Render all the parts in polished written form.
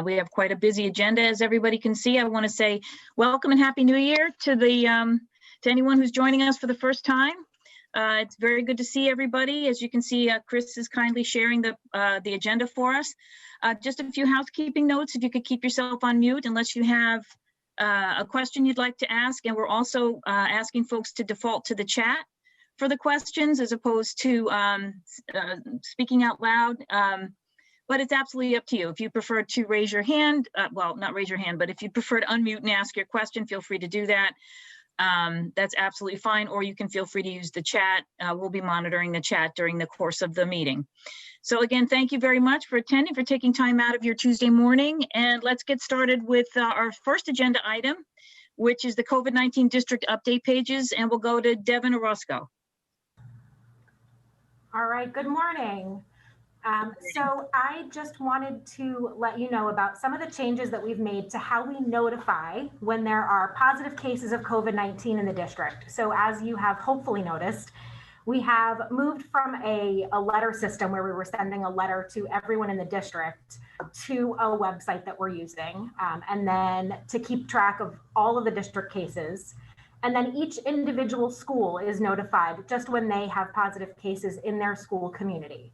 We have quite a busy agenda, as everybody can see. I want to say welcome and Happy New Year to to anyone who's joining us for the first time. It's very good to see everybody. As you can see, Chris is kindly sharing the agenda for us. Just a few housekeeping notes, if you could keep yourself on mute unless you have a question you'd like to ask. And we're also asking folks to default to the chat for the questions as opposed to speaking out loud. But it's absolutely up to you. If you prefer to raise your hand, well, not raise your hand, but if you prefer to unmute and ask your question, feel free to do that. That's absolutely fine, or you can feel free to use the chat. We'll be monitoring the chat during the course of the meeting. So again, thank you very much for attending, for taking time out of your Tuesday morning. And let's get started with our first agenda item, which is the COVID-19 district update pages. And we'll go to Devin Orozco. All right, good morning. So I just wanted to let you know about some of the changes that we've made to how we notify when there are positive cases of COVID-19 in the district. So as you have hopefully noticed, we have moved from a letter system where we were sending a letter to everyone in the district to a website that we're using, and then to keep track of all of the district cases. And then each individual school is notified just when they have positive cases in their school community.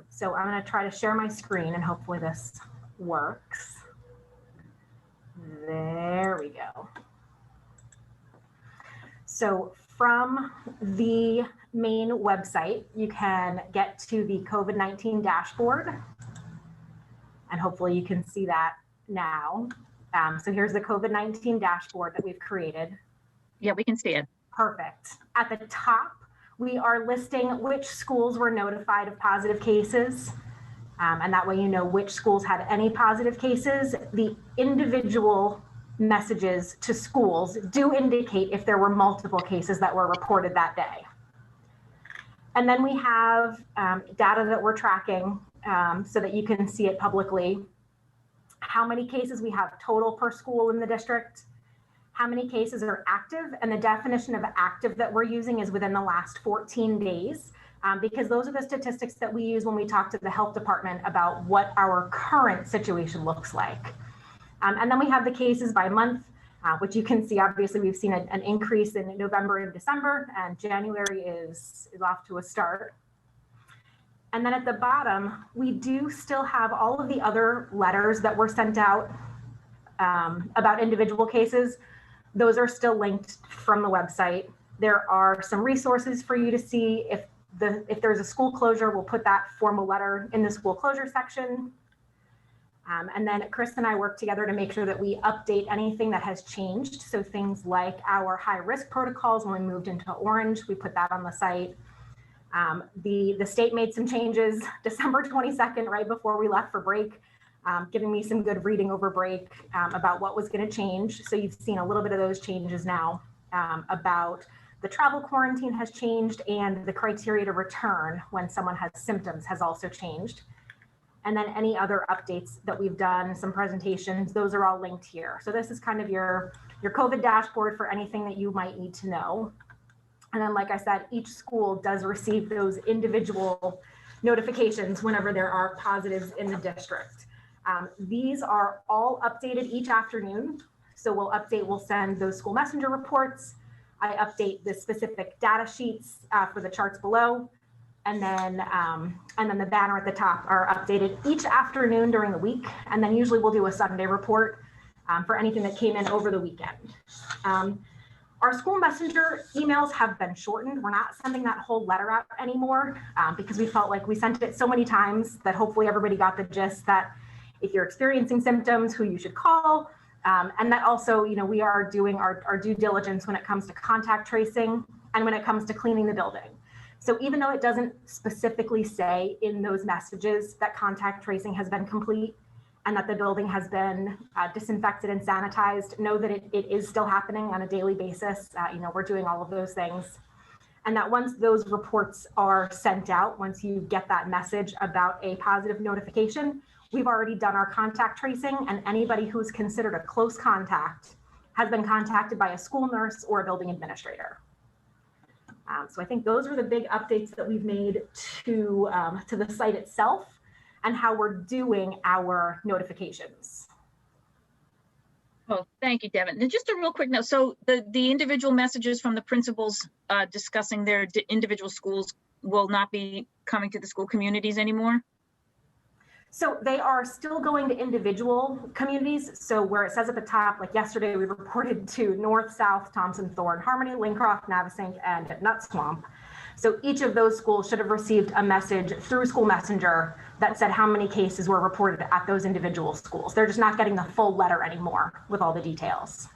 So I'm going to try to share my screen and hopefully this works. There we go. So from the main website, you can get to the COVID-19 dashboard, and hopefully you can see that now. So here's the COVID-19 dashboard that we've created. Yeah, we can see it. Perfect. At the top, we are listing which schools were notified of positive cases. And that way you know which schools had any positive cases. The individual messages to schools do indicate if there were multiple cases that were reported that day. And then we have data that we're tracking so that you can see it publicly. How many cases we have total per school in the district, how many cases are active, and the definition of active that we're using is within the last 14 days, because those are the statistics that we use when we talk to the health department about what our current situation looks like. And then we have the cases by month, which you can see, obviously we've seen an increase in November and December, and January is off to a start. And then at the bottom, we do still have all of the other letters that were sent out about individual cases. Those are still linked from the website. There are some resources for you to see. If there's a school closure, we'll put that formal letter in the school closure section. And then Chris and I work together to make sure that we update anything that has changed. So things like our high risk protocols, when we moved into orange, we put that on the site. The state made some changes December 22nd, right before we left for break. Giving me some good reading over break about what was going to change. So you've seen a little bit of those changes now about the travel quarantine has changed, and the criteria to return when someone has symptoms has also changed. And then any other updates that we've done, some presentations, those are all linked here. So this is kind of your COVID dashboard for anything that you might need to know. And then, like I said, each school does receive those individual notifications whenever there are positives in the district. These are all updated each afternoon. So we'll send those school messenger reports. I update the specific data sheets for the charts below. And then the banner at the top are updated each afternoon during the week. And then usually we'll do a Sunday report for anything that came in over the weekend. Our school messenger emails have been shortened. We're not sending that whole letter out anymore because we felt like we sent it so many times that hopefully everybody got the gist that if you're experiencing symptoms, who you should call. And that also, we are doing our due diligence when it comes to contact tracing and when it comes to cleaning the building. So even though it doesn't specifically say in those messages that contact tracing has been complete and that the building has been disinfected and sanitized, know that it is still happening on a daily basis. We're doing all of those things. And that once those reports are sent out, once you get that message about a positive notification, we've already done our contact tracing, and anybody who's considered a close contact has been contacted by a school nurse or a building administrator. So I think those are the big updates that we've made to the site itself. and how we're doing our notifications. Oh, thank you, Devin. And just a real quick note. So the individual messages from the principals discussing their individual schools will not be coming to the school communities anymore? So they are still going to individual communities. So where it says at the top, like yesterday, we reported to North, South, Thompson, Thorne, Harmony, Lincroft, Navesink, and Nut Swamp. So each of those schools should have received a message through School Messenger that said how many cases were reported at those individual schools. They're just not getting the full letter anymore with all the details.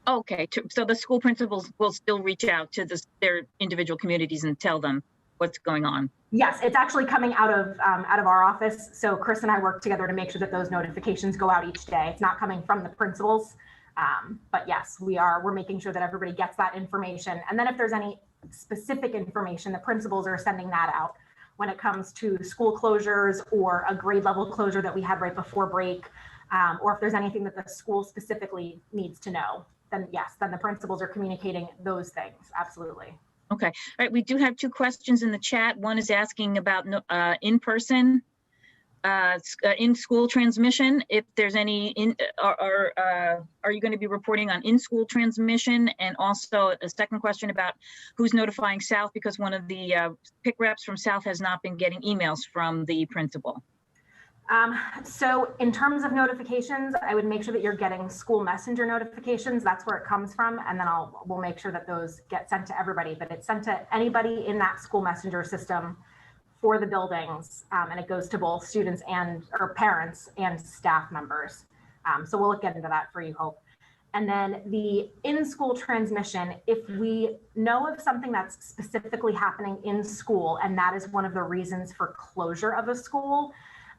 Okay, so the school principals will still reach out to their individual communities and tell them what's going on. Yes, it's actually coming out of our office. So Chris and I work together to make sure that those notifications go out each day. It's not coming from the principals, but yes, we're making sure that everybody gets that information. And then if there's any specific information, the principals are sending that out when it comes to school closures or a grade level closure that we had right before break, or if there's anything that the school specifically needs to know, then yes, then the principals are communicating those things. Absolutely. Okay. All right. We do have two questions in the chat. One is asking about in-person, in-school transmission. If there's any, are you going to be reporting on in-school transmission? And also a second question about who's notifying South, because one of the pick reps from South has not been getting emails from the principal. So in terms of notifications, I would make sure that you're getting school messenger notifications. That's where it comes from. And then we'll make sure that those get sent to everybody, but it's sent to anybody in that school messenger system for the buildings. And it goes to both students or parents and staff members. So we'll get into that for you, Hope. And then the in-school transmission, if we know of something that's specifically happening in school, and that is one of the reasons for closure of a school,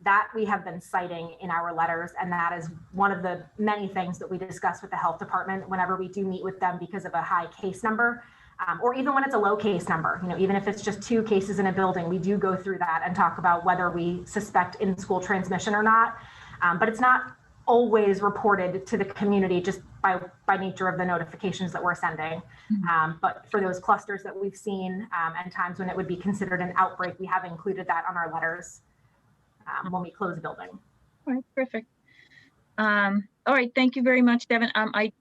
that we have been citing in our letters. And that is one of the many things that we discuss with the health department whenever we do meet with them because of a high case number, or even when it's a low case number, even if it's just 2 cases in a building, we do go through that and talk about whether we suspect in-school transmission or not. But it's not always reported to the community just by nature of the notifications that we're sending. But for those clusters that we've seen and times when it would be considered an outbreak, we have included that on our letters. When we close a building. All right, perfect. All right, thank you very much, Devin. I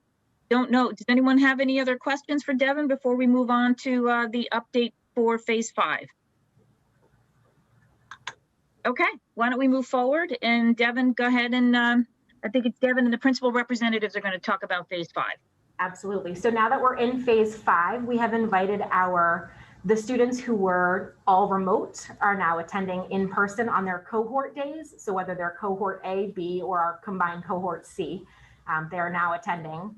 don't know, does anyone have any other questions for Devin before we move on to the update for phase 5? Okay, why don't we move forward, and Devin, go ahead, and I think it's Devin and the principal representatives are going to talk about phase 5. Absolutely. So now that we're in phase 5, we have invited the students who were all remote are now attending in person on their cohort days. So whether they're cohort A, B, or our combined cohort C, they are now attending.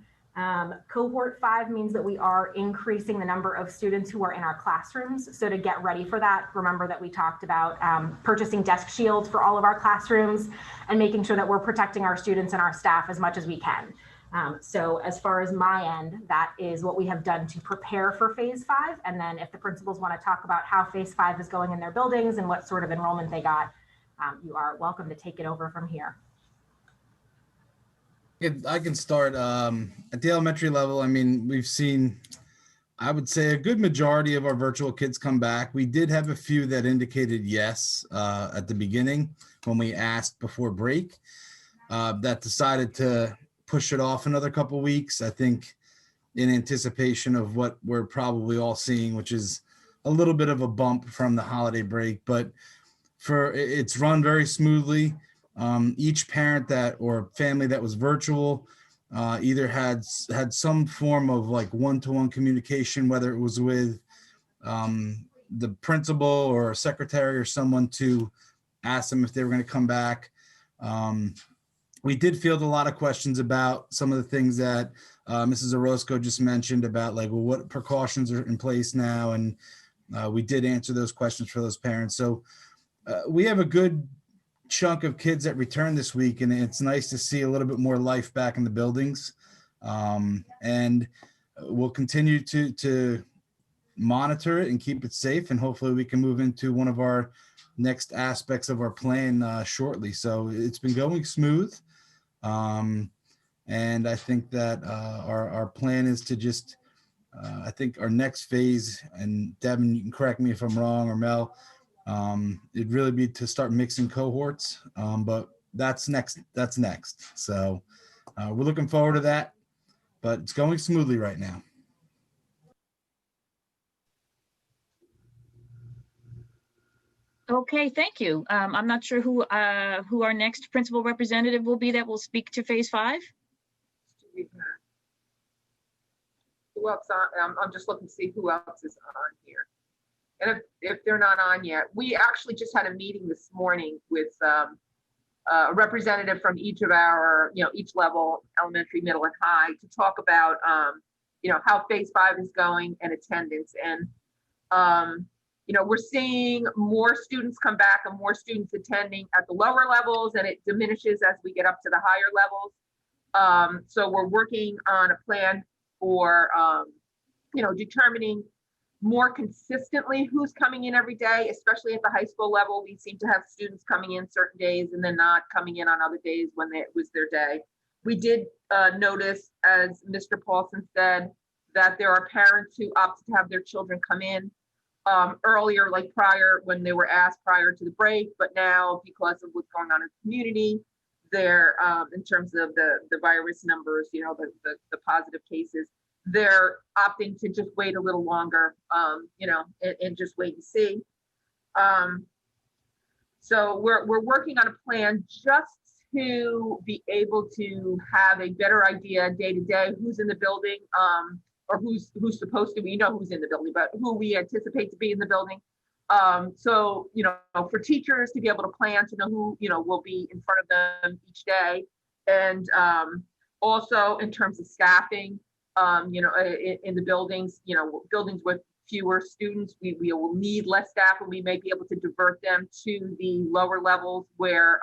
Cohort 5 means that we are increasing the number of students who are in our classrooms. So to get ready for that, remember that we talked about purchasing desk shields for all of our classrooms and making sure that we're protecting our students and our staff as much as we can. So as far as my end, that is what we have done to prepare for phase 5. And then if the principals want to talk about how phase 5 is going in their buildings and what sort of enrollment they got, you are welcome to take it over from here. I can start at the elementary level. I mean, we've seen, I would say, a good majority of our virtual kids come back. We did have a few that indicated yes at the beginning when we asked before break, that decided to push it off another couple weeks, I think, in anticipation of what we're probably all seeing, which is a little bit of a bump from the holiday break. But it's run very smoothly. Each parent or family that was virtual either had some form of like one-to-one communication, whether it was with the principal or a secretary or someone to ask them if they were going to come back. We did field a lot of questions about some of the things that Mrs. Orozco just mentioned about, like, well, what precautions are in place now? And we did answer those questions for those parents. So we have a good chunk of kids that return this week, and it's nice to see a little bit more life back in the buildings. And we'll continue to monitor it and keep it safe, and hopefully we can move into one of our next aspects of our plan shortly. So it's been going smooth. And I think that our plan is to just, I think our next phase, and Devin, you can correct me if I'm wrong, or Mel, It'd really be to start mixing cohorts, but that's next. So we're looking forward to that, but it's going smoothly right now. Okay, thank you. I'm not sure who our next principal representative will be that will speak to phase 5. Who else I'm just looking to see who else is on here. And if they're not on yet, we actually just had a meeting this morning with a representative from each of our, each level, elementary, middle, and high, to talk about, how phase 5 is going and attendance. And, we're seeing more students come back and more students attending at the lower levels, and it diminishes as we get up to the higher levels. So we're working on a plan for, determining more consistently who's coming in every day, especially at the high school level. We seem to have students coming in certain days and then not coming in on other days when it was their day. We did notice, as Mr. Paulson said, that there are parents who opt to have their children come in earlier, like prior, when they were asked prior to the break, but now because of what's going on in the community, they're in terms of the virus numbers, the positive cases, they're opting to just wait a little longer, and just wait and see. So we're working on a plan just to be able to have a better idea day to day who's in the building, or who's supposed to be, who's in the building, but who we anticipate to be in the building. So, for teachers to be able to plan to know who, will be in front of them each day. And also in terms of staffing, in the buildings, buildings with fewer students, we will need less staff, and we may be able to divert them to the lower levels where,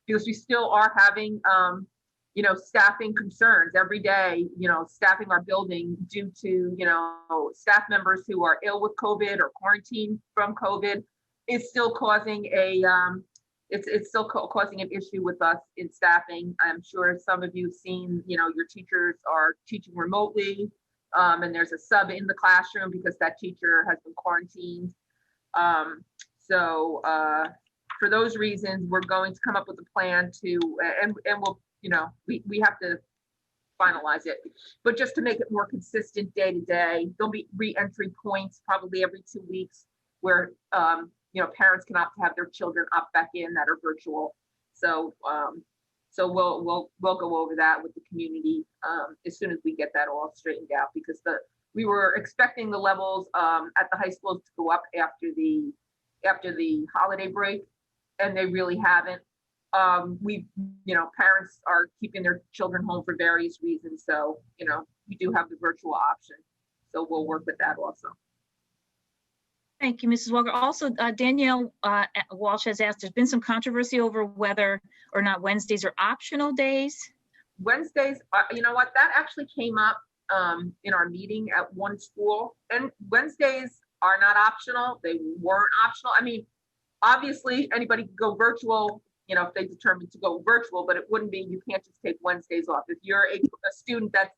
because we still are having, staffing concerns every day, staffing our building due to, staff members who are ill with COVID or quarantined from COVID is still causing it's still causing an issue with us in staffing. I'm sure some of you have seen, your teachers are teaching remotely, and there's a sub in the classroom because that teacher has been quarantined. So for those reasons, we're going to come up with a plan to, and we'll, we have to finalize it, but just to make it more consistent day to day, there'll be re-entry points probably every 2 weeks where, parents can opt to have their children opt back in that are virtual. So, we'll go over that with the community as soon as we get that all straightened out, because we were expecting the levels at the high schools to go up after the holiday break, and they really haven't. Parents are keeping their children home for various reasons. So, we do have the virtual option. So we'll work with that also. Thank you, Mrs. Walker. Also, Danielle Walsh has asked, there's been some controversy over whether or not Wednesdays are optional days. Wednesdays, you know what, that actually came up in our meeting at one school, and Wednesdays are not optional. They weren't optional. I mean, obviously anybody can go virtual, if they determine to go virtual, but it wouldn't be, you can't just take Wednesdays off. If you're a student that's,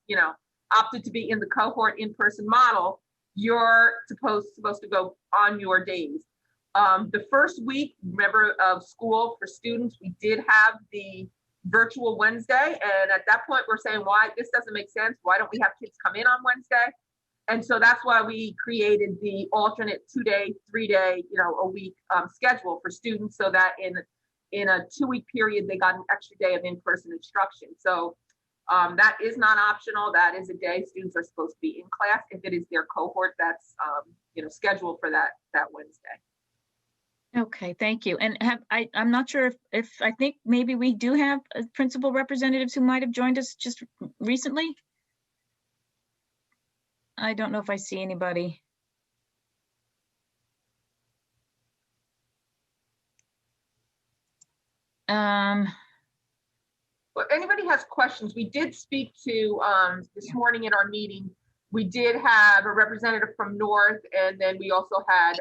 opted to be in the cohort in-person model, you're supposed to go on your days. The first week, remember, of school for students, we did have the virtual Wednesday. And at that point, we're saying, why, this doesn't make sense. Why don't we have kids come in on Wednesday? And so that's why we created the alternate 2-day, 3-day, a week schedule for students, so that in a 2-week period, they got an extra day of in-person instruction. So that is not optional. That is a day students are supposed to be in class if it is their cohort that's scheduled for that Wednesday. Okay, thank you. And I'm not sure if I think maybe we do have principal representatives who might have joined us just recently. I don't know if I see anybody. Well, anybody has questions, we did speak to this morning in our meeting. We did have a representative from North, and then we also had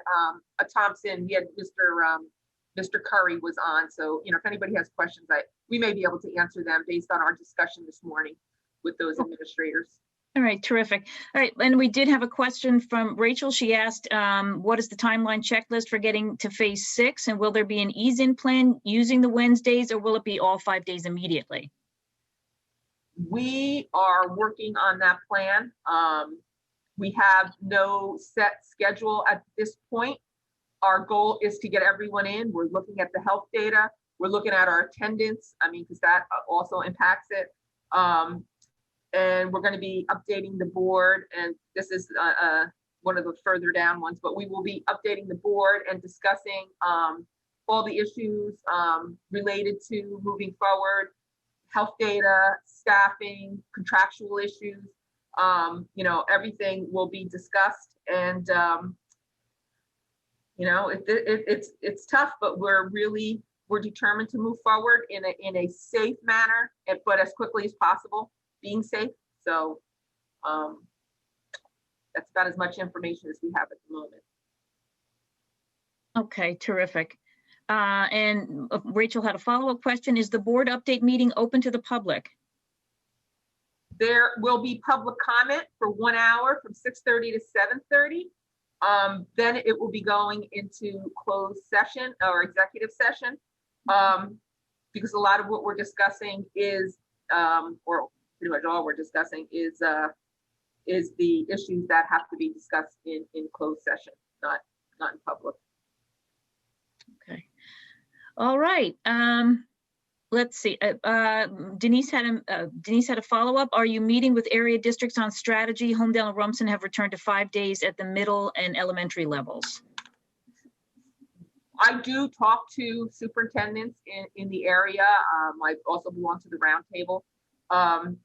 a Thompson. We had Mr. Curry was on. So, if anybody has questions, we may be able to answer them based on our discussion this morning with those administrators. All right, terrific. All right, and we did have a question from Rachel. She asked, what is the timeline checklist for getting to phase 6? And will there be an ease-in plan using the Wednesdays, or will it be all 5 days immediately? We are working on that plan. We have no set schedule at this point. Our goal is to get everyone in. We're looking at the health data. We're looking at our attendance. I mean, because that also impacts it. And we're going to be updating the board. And this is one of the further down ones, but we will be updating the board and discussing all the issues related to moving forward, health data, staffing, contractual issues. You know, everything will be discussed, and you know, it's tough, but we're determined to move forward in a safe manner, but as quickly as possible, being safe. So that's about as much information as we have at the moment. Okay, terrific. And Rachel had a follow-up question. Is the board update meeting open to the public? There will be public comment for 1 hour from 6:30 to 7:30. Then it will be going into closed session or executive session, because a lot of what we're discussing is, or pretty much all we're discussing is the issues that have to be discussed in closed session, not in public. Okay. All right. Let's see. Denise had a follow-up. Are you meeting with area districts on strategy? Homedale and Rumson have returned to 5 days at the middle and elementary levels. I do talk to superintendents in the area. I also belong to the roundtable.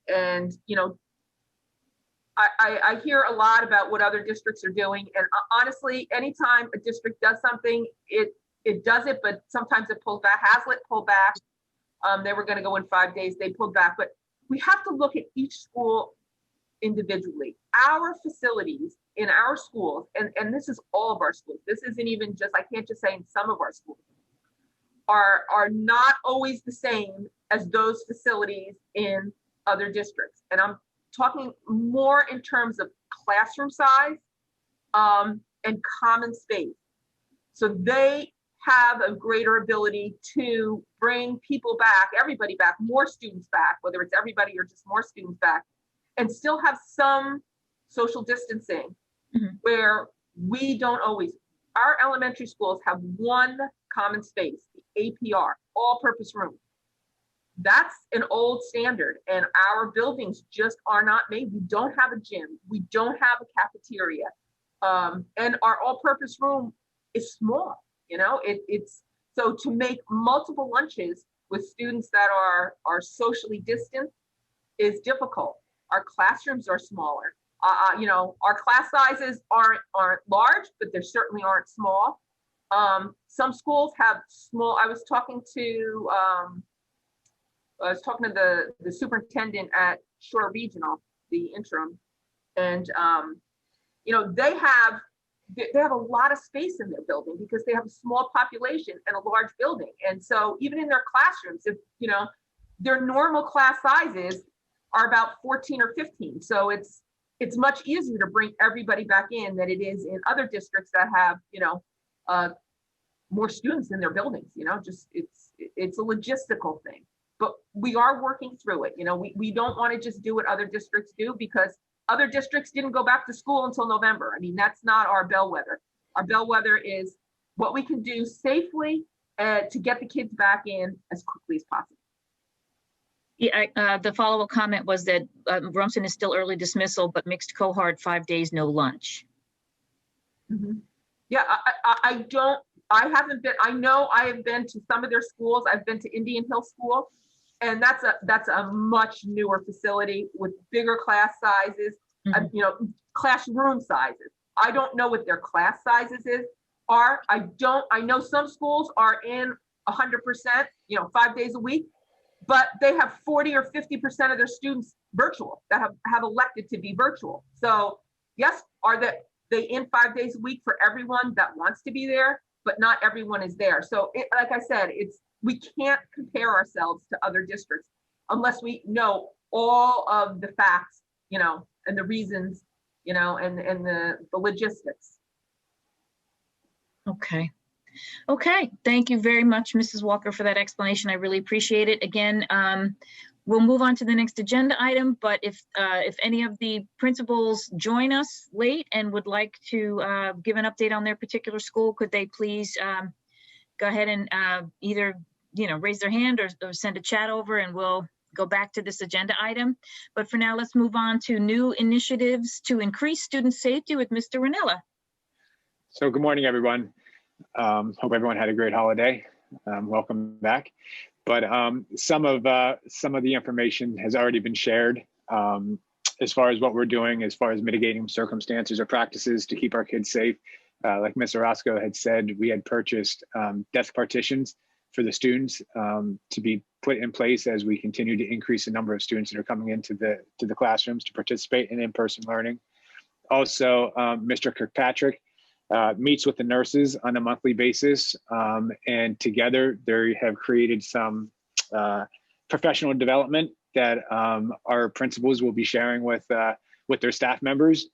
And, you know, I hear a lot about what other districts are doing. And honestly, anytime a district does something, it does it, but sometimes it pulls back. Hazlitt pulled back. They were going to go in 5 days. They pulled back. But we have to look at each school individually. Our facilities in our schools, and this is all of our schools. This isn't even just, I can't just say in some of our schools, are not always the same as those facilities in other districts. And I'm talking more in terms of classroom size and common space. So they have a greater ability to bring people back, everybody back, more students back, whether it's everybody or just more students back, and still have some social distancing, where we don't always. Our elementary schools have one common space, the APR, all-purpose room. That's an old standard, and our buildings just are not made. We don't have a gym. We don't have a cafeteria. And our all-purpose room is small. You know, it's so to make multiple lunches with students that are socially distant is difficult. Our classrooms are smaller. You know, our class sizes aren't large, but they certainly aren't small. Some schools have small. I was talking to the superintendent at Shore Regional, the interim, and you know, they have a lot of space in their building because they have a small population and a large building. And so even in their classrooms, if you know, their normal class sizes are about 14 or 15. So it's much easier to bring everybody back in than it is in other districts that have, you know, more students in their buildings. You know, just it's a logistical thing. But we are working through it. You know, we don't want to just do what other districts do, because other districts didn't go back to school until November. I mean, that's not our bellwether. Our bellwether is what we can do safely to get the kids back in as quickly as possible. Yeah, the follow-up comment was that Rumson is still early dismissal, but mixed cohort, 5 days, no lunch. Yeah, I haven't been, I know I have been to some of their schools. I've been to Indian Hill School, and that's a much newer facility with bigger class sizes, you know, classroom sizes. I don't know what their class sizes are. I know some schools are in 100%, you know, 5 days a week, but they have 40 or 50% of their students virtual that have elected to be virtual. So yes, are they in 5 days a week for everyone that wants to be there, but not everyone is there. So like I said, we can't compare ourselves to other districts unless we know all of the facts, you know, and the reasons, and the logistics. Okay. Okay. Thank you very much, Mrs. Walker, for that explanation. I really appreciate it. Again, we'll move on to the next agenda item, but if any of the principals join us late and would like to give an update on their particular school, could they please go ahead and either raise their hand or send a chat over, and we'll go back to this agenda item. But for now, let's move on to new initiatives to increase student safety with Mr. Ranella. So good morning, everyone. Hope everyone had a great holiday. Welcome back. But some of the information has already been shared as far as what we're doing, as far as mitigating circumstances or practices to keep our kids safe. Like Ms. Orozco had said, we had purchased desk partitions for the students to be put in place as we continue to increase the number of students that are coming into the classrooms to participate in in-person learning. Also, Mr. Kirkpatrick meets with the nurses on a monthly basis, and together they have created some professional development that our principals will be sharing with their staff members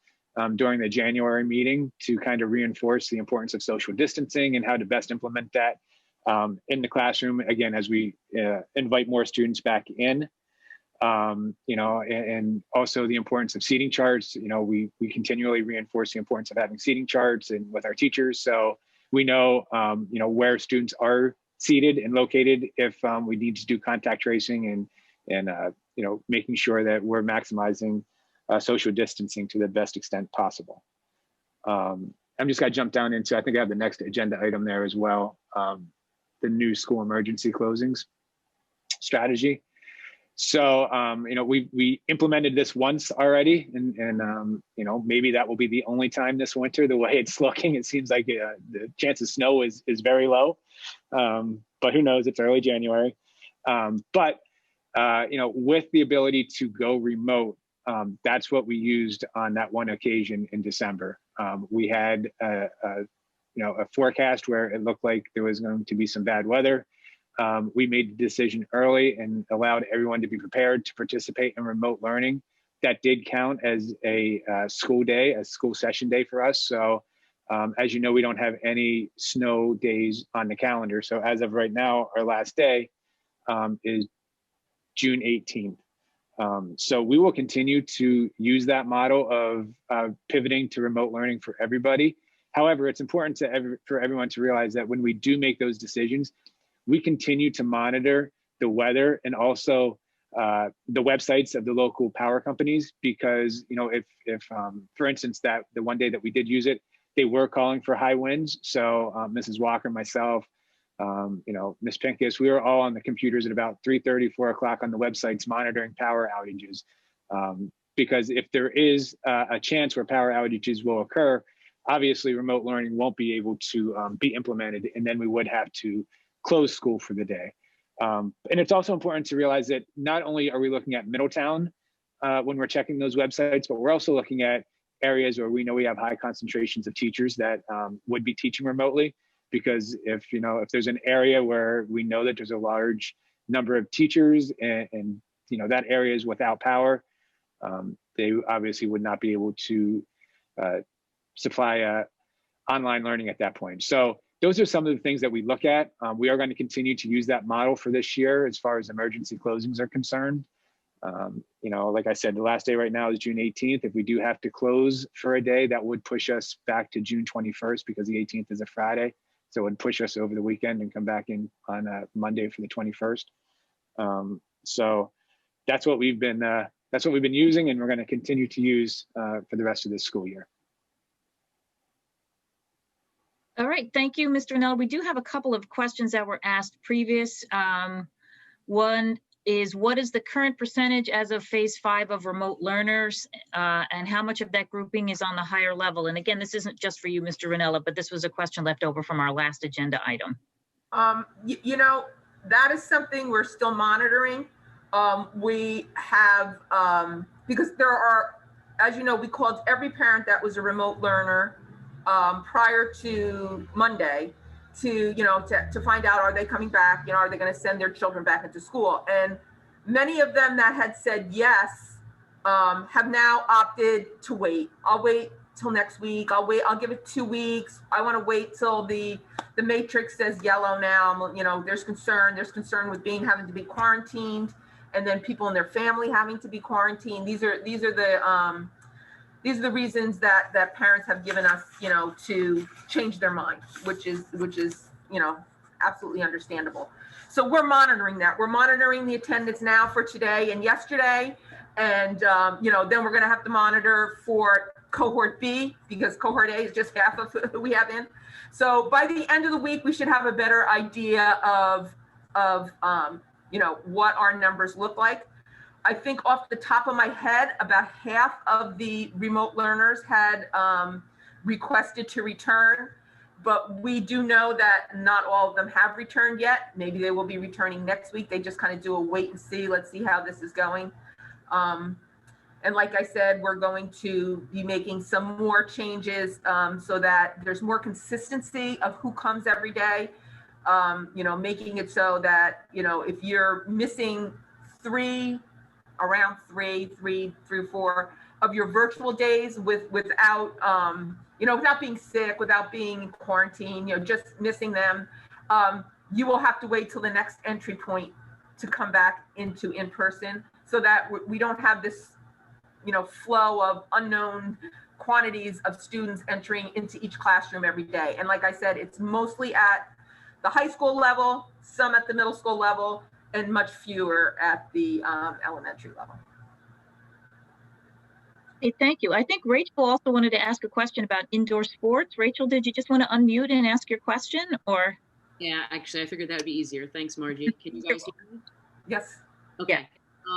during the January meeting to kind of reinforce the importance of social distancing and how to best implement that in the classroom, again, as we invite more students back in. And also the importance of seating charts. We continually reinforce the importance of having seating charts and with our teachers. So we know, where students are seated and located if we need to do contact tracing and making sure that we're maximizing social distancing to the best extent possible. I'm just gonna jump down into, I think I have the next agenda item there as well. The new school emergency closings strategy. So, we implemented this once already, and maybe that will be the only time this winter. The way it's looking, it seems like the chance of snow is very low, but who knows? It's early January. With the ability to go remote, that's what we used on that one occasion in December. We had a forecast where it looked like there was going to be some bad weather. We made the decision early and allowed everyone to be prepared to participate in remote learning. That did count as a school day, a school session day for us. So as you know, we don't have any snow days on the calendar. So as of right now, our last day is June 18th. So we will continue to use that model of pivoting to remote learning for everybody. However, it's important for everyone to realize that when we do make those decisions, we continue to monitor the weather and also the websites of the local power companies, because if for instance, that the one day that we did use it, they were calling for high winds. So Mrs. Walker, myself, Ms. Pincus, we were all on the computers at about 3:30, 4 o'clock on the websites monitoring power outages. Because if there is a chance where power outages will occur, obviously remote learning won't be able to be implemented, and then we would have to close school for the day. And it's also important to realize that not only are we looking at Middletown when we're checking those websites, but we're also looking at areas where we know we have high concentrations of teachers that would be teaching remotely. Because if there's an area where we know that there's a large number of teachers and that area is without power, they obviously would not be able to supply online learning at that point. So those are some of the things that we look at. We are going to continue to use that model for this year as far as emergency closings are concerned. Like I said, the last day right now is June 18th. If we do have to close for a day, that would push us back to June 21st because the 18th is a Friday. So it would push us over the weekend and come back in on Monday for the 21st. So that's what we've been using, and we're going to continue to use for the rest of this school year. All right, thank you, Mr. Ranella. We do have a couple of questions that were asked previous. One is, what is the current percentage as of phase 5 of remote learners, and how much of that grouping is on the higher level? And again, this isn't just for you, Mr. Ranella, but this was a question left over from our last agenda item. That is something we're still monitoring. We have, because there are, as you know, we called every parent that was a remote learner prior to Monday to find out, are they coming back? Are they going to send their children back into school? And many of them that had said yes have now opted to wait. I'll wait till next week. I'll give it 2 weeks. I want to wait till the matrix says yellow now. You know, there's concern with having to be quarantined, and then people in their family having to be quarantined. These are the reasons that parents have given us, you know, to change their mind, which is, you know, absolutely understandable. So we're monitoring that. We're monitoring the attendance now for today and yesterday. And, you know, then we're going to have to monitor for cohort B, because cohort A is just half of who we have in. So by the end of the week, we should have a better idea of you know, what our numbers look like. I think off the top of my head, about half of the remote learners had requested to return, but we do know that not all of them have returned yet. Maybe they will be returning next week. They just kind of do a wait and see. Let's see how this is going. And like I said, we're going to be making some more changes so that there's more consistency of who comes every day. You know, making it so that, you know, if you're missing around three or four of your virtual days without, you know, without being sick, without being in quarantine, you know, just missing them, you will have to wait till the next entry point to come back into in-person, so that we don't have this, you know, flow of unknown quantities of students entering into each classroom every day. And like I said, it's mostly at the high school level, some at the middle school level, and much fewer at the elementary level. Hey, thank you. I think Rachel also wanted to ask a question about indoor sports. Rachel, did you just want to unmute and ask your question, or? Yeah, actually, I figured that would be easier. Thanks, Margie. Can you guys hear me? Yes. Okay. Yeah.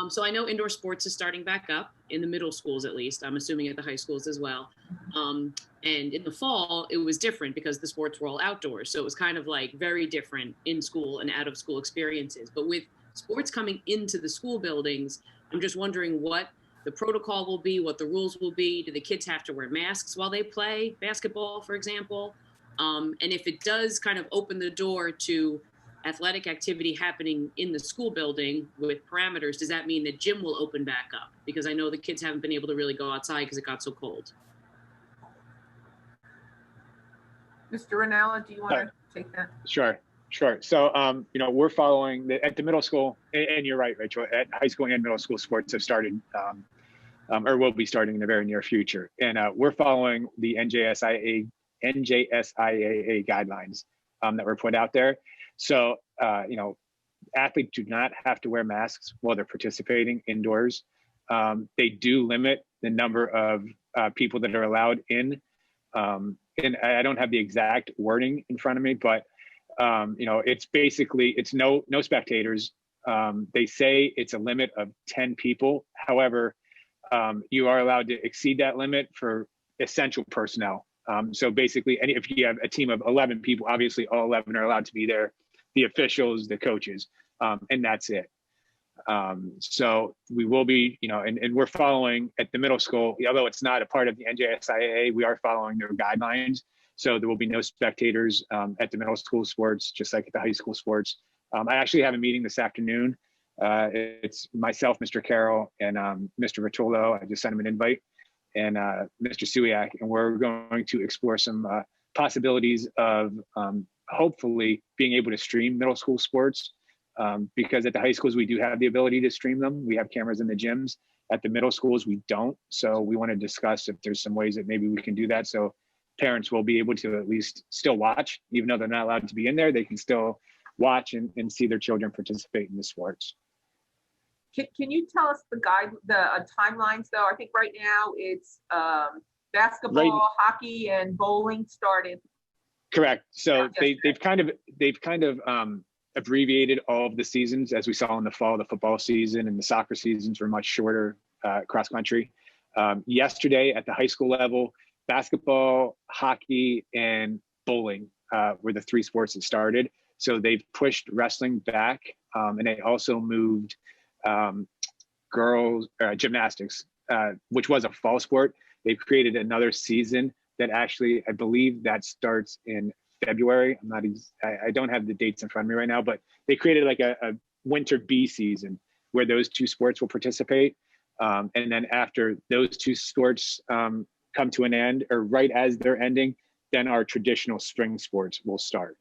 So I know indoor sports is starting back up in the middle schools, at least. I'm assuming at the high schools as well. And in the fall, it was different because the sports were all outdoors. So it was kind of like very different in school and out of school experiences. But with sports coming into the school buildings, I'm just wondering what the protocol will be, what the rules will be. Do the kids have to wear masks while they play basketball, for example? And if it does kind of open the door to athletic activity happening in the school building with parameters, does that mean that gym will open back up? Because I know the kids haven't been able to really go outside because it got so cold. Mr. Ranella, do you want to take that? Sure. So, you know, we're following at the middle school, and you're right, Rachel, at high school and middle school, sports have started or will be starting in the very near future. And we're following the NJSIAA guidelines that were put out there. So, you know, athletes do not have to wear masks while they're participating indoors. They do limit the number of people that are allowed in. And I don't have the exact wording in front of me, but, you know, it's basically, it's no spectators. They say it's a limit of 10 people. However, you are allowed to exceed that limit for essential personnel. So basically, if you have a team of 11 people, obviously all 11 are allowed to be there, the officials, the coaches, and that's it. So we will be, you know, and we're following at the middle school, although it's not a part of the NJSIAA, we are following their guidelines. So there will be no spectators at the middle school sports, just like at the high school sports. I actually have a meeting this afternoon. It's myself, Mr. Carroll, and Mr. Rotolo. I just sent him an invite, and Mr. Suiak, and we're going to explore some possibilities of hopefully being able to stream middle school sports, because at the high schools, we do have the ability to stream them. We have cameras in the gyms. At the middle schools, we don't. So we want to discuss if there's some ways that maybe we can do that. So parents will be able to at least still watch, even though they're not allowed to be in there, they can still watch and see their children participate in the sports. Can you tell us the timelines though? I think right now it's basketball, hockey, and bowling started. Correct. So they've kind of abbreviated all of the seasons, as we saw in the fall. The football season and the soccer seasons were much shorter cross country. Yesterday at the high school level, basketball, hockey, and bowling were the three sports that started. So they've pushed wrestling back, and they also moved girls gymnastics, which was a fall sport. They've created another season that actually, I believe that starts in February. I don't have the dates in front of me right now, but they created like a winter B season where those two sports will participate. And then after those two sports come to an end, or right as they're ending, then our traditional spring sports will start.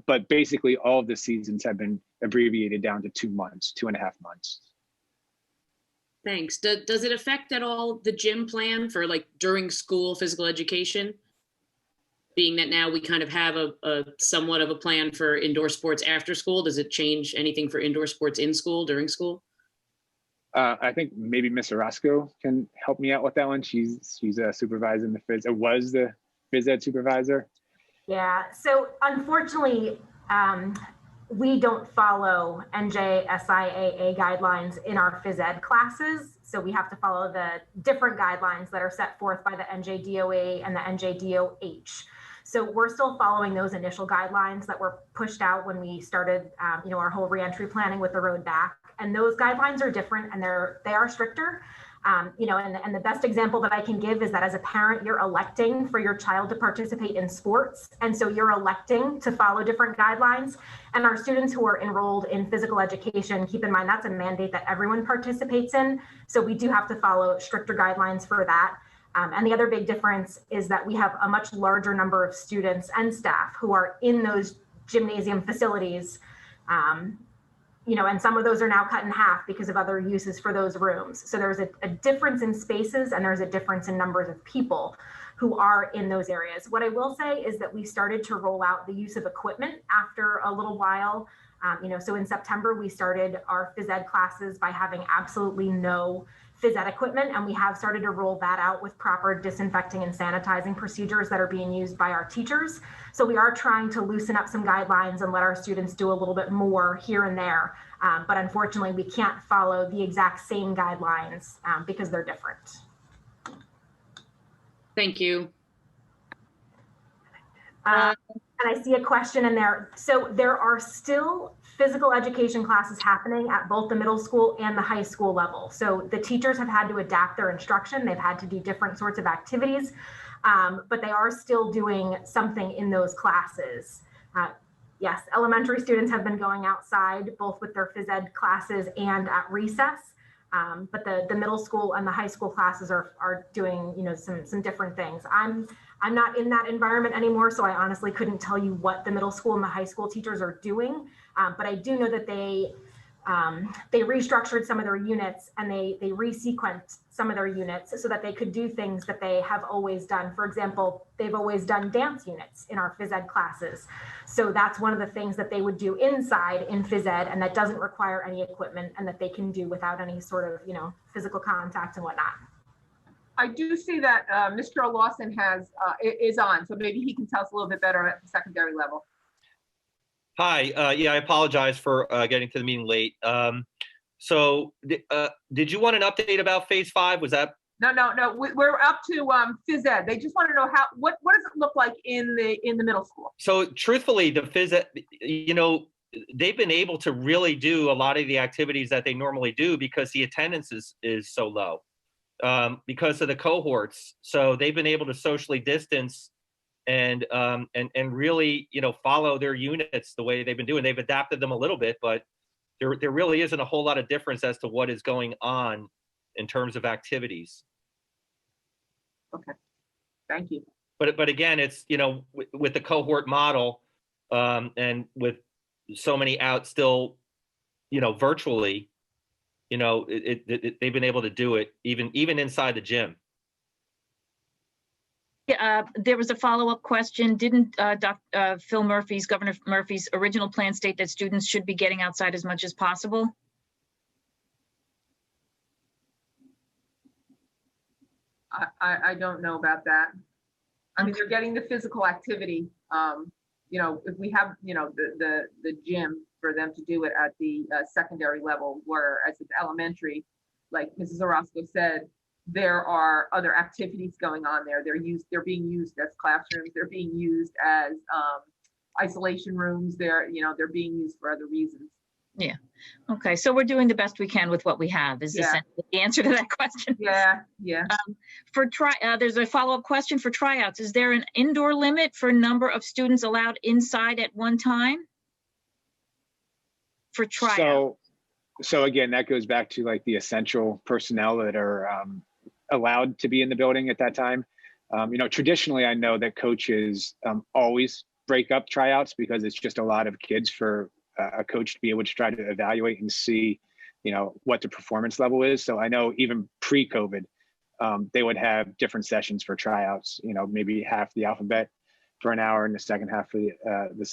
But basically all of the seasons have been abbreviated down to 2 months, 2.5 months. Thanks. Does it affect at all the gym plan for like during school physical education? Being that now we kind of have a somewhat of a plan for indoor sports after school, does it change anything for indoor sports in school, during school? I think maybe Ms. Orozco can help me out with that one. She's supervising the phys, was the phys ed supervisor. Yeah, so unfortunately, we don't follow NJSIAA guidelines in our phys ed classes. So we have to follow the different guidelines that are set forth by the NJDOA and the NJDOH. So we're still following those initial guidelines that were pushed out when we started, our whole reentry planning with the road back. And those guidelines are different, and they are stricter. And the best example that I can give is that as a parent, you're electing for your child to participate in sports. And so you're electing to follow different guidelines. And our students who are enrolled in physical education, keep in mind, that's a mandate that everyone participates in. So we do have to follow stricter guidelines for that. And the other big difference is that we have a much larger number of students and staff who are in those gymnasium facilities. And some of those are now cut in half because of other uses for those rooms. So there's a difference in spaces, and there's a difference in numbers of people who are in those areas. What I will say is that we started to roll out the use of equipment after a little while. So in September, we started our phys ed classes by having absolutely no phys ed equipment, and we have started to roll that out with proper disinfecting and sanitizing procedures that are being used by our teachers. So we are trying to loosen up some guidelines and let our students do a little bit more here and there. But unfortunately, we can't follow the exact same guidelines because they're different. Thank you. And I see a question in there. So there are still physical education classes happening at both the middle school and the high school level. So the teachers have had to adapt their instruction. They've had to do different sorts of activities, but they are still doing something in those classes. Yes, elementary students have been going outside both with their phys ed classes and at recess. But the middle school and the high school classes are doing, some different things. I'm not in that environment anymore, so I honestly couldn't tell you what the middle school and the high school teachers are doing. But I do know that they restructured some of their units, and they resequenced some of their units so that they could do things that they have always done. For example, they've always done dance units in our phys ed classes. So that's one of the things that they would do inside in phys ed, and that doesn't require any equipment, and that they can do without any sort of, physical contact and whatnot. I do see that Mr. Lawson is on, so maybe he can tell us a little bit better at the secondary level. Hi, yeah, I apologize for getting to the meeting late. So did you want an update about phase 5? Was that? No, we're up to phys ed. They just want to know what does it look like in the middle school? So truthfully, the phys ed, they've been able to really do a lot of the activities that they normally do because the attendance is so low because of the cohorts. So they've been able to socially distance and really, follow their units the way they've been doing. They've adapted them a little bit, but there really isn't a whole lot of difference as to what is going on in terms of activities. Okay, thank you. But again, it's, with the cohort model and with so many out still, virtually, they've been able to do it even inside the gym. Yeah, there was a follow-up question. Didn't Governor Murphy's original plan state that students should be getting outside as much as possible? I don't know about that. I mean, they're getting the physical activity. If we have, the gym for them to do it at the secondary level, whereas at the elementary, like Mrs. Orozco said, there are other activities going on there. They're being used as classrooms. They're being used as isolation rooms. They're being used for other reasons. Yeah. Okay. So we're doing the best we can with what we have is essentially the answer to that question. Yeah. There's a follow-up question for tryouts. Is there an indoor limit for number of students allowed inside at one time for tryouts? So again, that goes back to like the essential personnel that are allowed to be in the building at that time. Traditionally, I know that coaches always break up tryouts because it's just a lot of kids for a coach to be able to try to evaluate and see, what the performance level is. So I know even pre-COVID, they would have different sessions for tryouts, maybe half the alphabet for an hour and the second half for the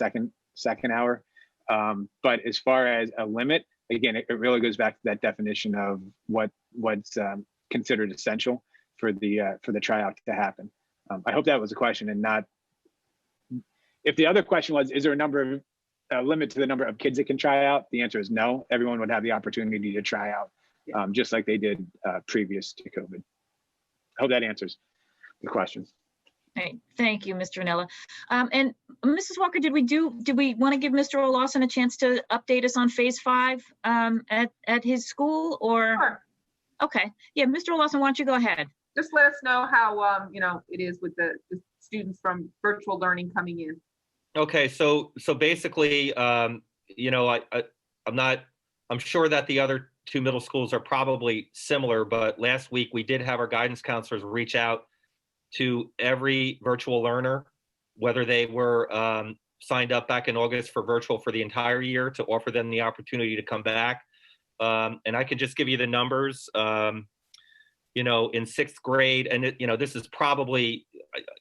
second hour. But as far as a limit, again, it really goes back to that definition of what's considered essential for the tryout to happen. I hope that was a question and not. If the other question was, is there a limit to the number of kids that can try out? The answer is no. Everyone would have the opportunity to try out, just like they did previous to COVID. I hope that answers the question. Right. Thank you, Mr. Anella. And Mrs. Walker, did we want to give Mr. O'Lawson a chance to update us on phase 5 at his school, or? Sure. Okay. Yeah, Mr. O'Lawson, why don't you go ahead? Just let us know how, it is with the students from virtual learning coming in. Okay, so basically, I'm sure that the other 2 middle schools are probably similar, but last week we did have our guidance counselors reach out to every virtual learner, whether they were signed up back in August for virtual for the entire year, to offer them the opportunity to come back. And I can just give you the numbers. In 6th grade, and this is probably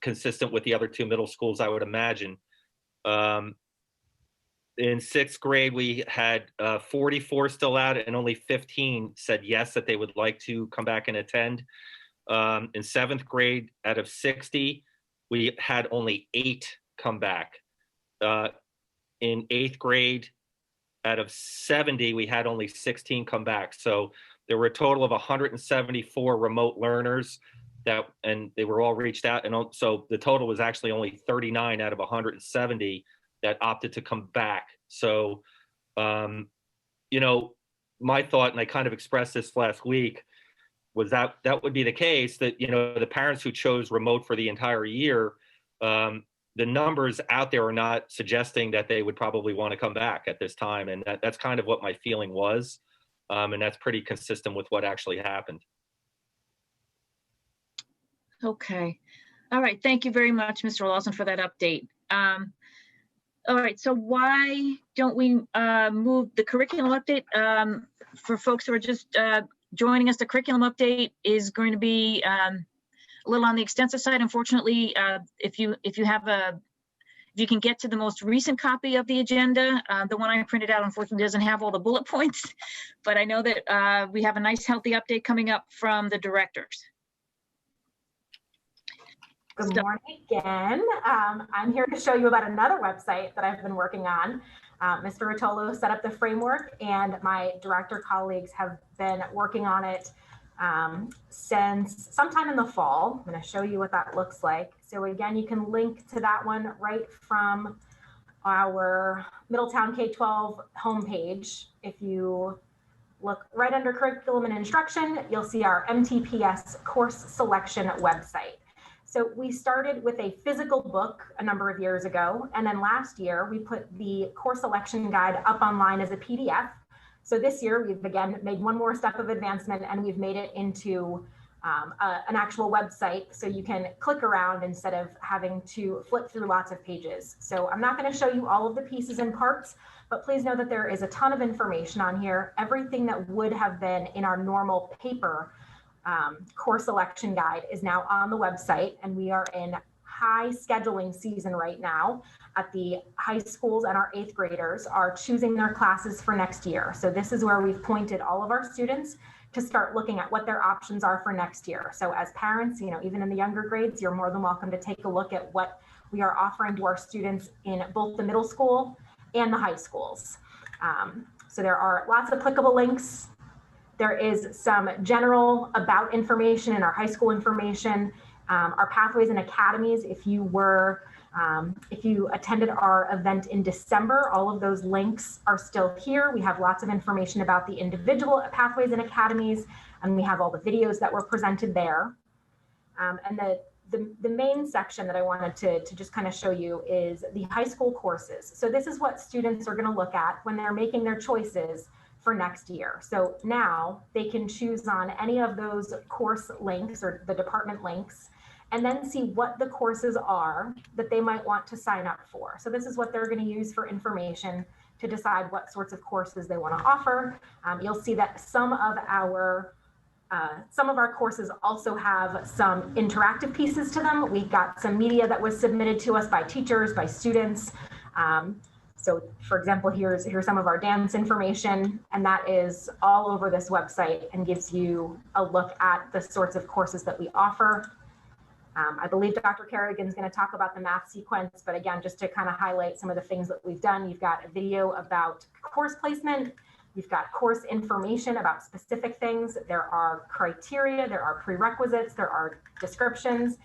consistent with the other 2 middle schools, I would imagine. In 6th grade, we had 44 still out, and only 15 said yes, that they would like to come back and attend. In 7th grade, out of 60, we had only 8 come back. In 8th grade, out of 70, we had only 16 come back. So there were a total of 174 remote learners and they were all reached out. And so the total was actually only 39 out of 170 that opted to come back. So, my thought, and I kind of expressed this last week, was that would be the case, that, the parents who chose remote for the entire year, the numbers out there are not suggesting that they would probably want to come back at this time. And that's kind of what my feeling was. And that's pretty consistent with what actually happened. Okay. All right. Thank you very much, Mr. Lawson, for that update. All right. So why don't we move the curriculum update? For folks who are just joining us, the curriculum update is going to be a little on the extensive side. Unfortunately, if you can get to the most recent copy of the agenda, the one I printed out unfortunately doesn't have all the bullet points, but I know that we have a nice healthy update coming up from the directors. Good morning again. I'm here to show you about another website that I've been working on. Mr. Rotolo set up the framework, and my director colleagues have been working on it since sometime in the fall. I'm going to show you what that looks like. So again, you can link to that one right from our Middletown K-12 homepage. If you look right under curriculum and instruction, you'll see our MTPS course selection website. So we started with a physical book a number of years ago, and then last year we put the course selection guide up online as a PDF. So this year we've again made one more step of advancement, and we've made it into an actual website, so you can click around instead of having to flip through lots of pages. So I'm not going to show you all of the pieces and parts, but please know that there is a ton of information on here. Everything that would have been in our normal paper course selection guide is now on the website, and we are in high scheduling season right now at the high schools, and our 8th graders are choosing their classes for next year. So this is where we've pointed all of our students to start looking at what their options are for next year. So as parents, even in the younger grades, you're more than welcome to take a look at what we are offering to our students in both the middle school and the high schools. So there are lots of clickable links. There is some general about information in our high school information, our pathways and academies. If you attended our event in December, all of those links are still here. We have lots of information about the individual pathways and academies, and we have all the videos that were presented there. And the main section that I wanted to just kind of show you is the high school courses. So this is what students are going to look at when they're making their choices for next year. So now they can choose on any of those course links or the department links, and then see what the courses are that they might want to sign up for. So this is what they're going to use for information to decide what sorts of courses they want to offer. You'll see that some of our courses also have some interactive pieces to them. We got some media that was submitted to us by teachers, by students. So for example, here's some of our dance information, and that is all over this website and gives you a look at the sorts of courses that we offer. I believe Dr. Kerrigan is going to talk about the math sequence, but again, just to kind of highlight some of the things that we've done, you've got a video about course placement, you've got course information about specific things, there are criteria, there are prerequisites, there are descriptions,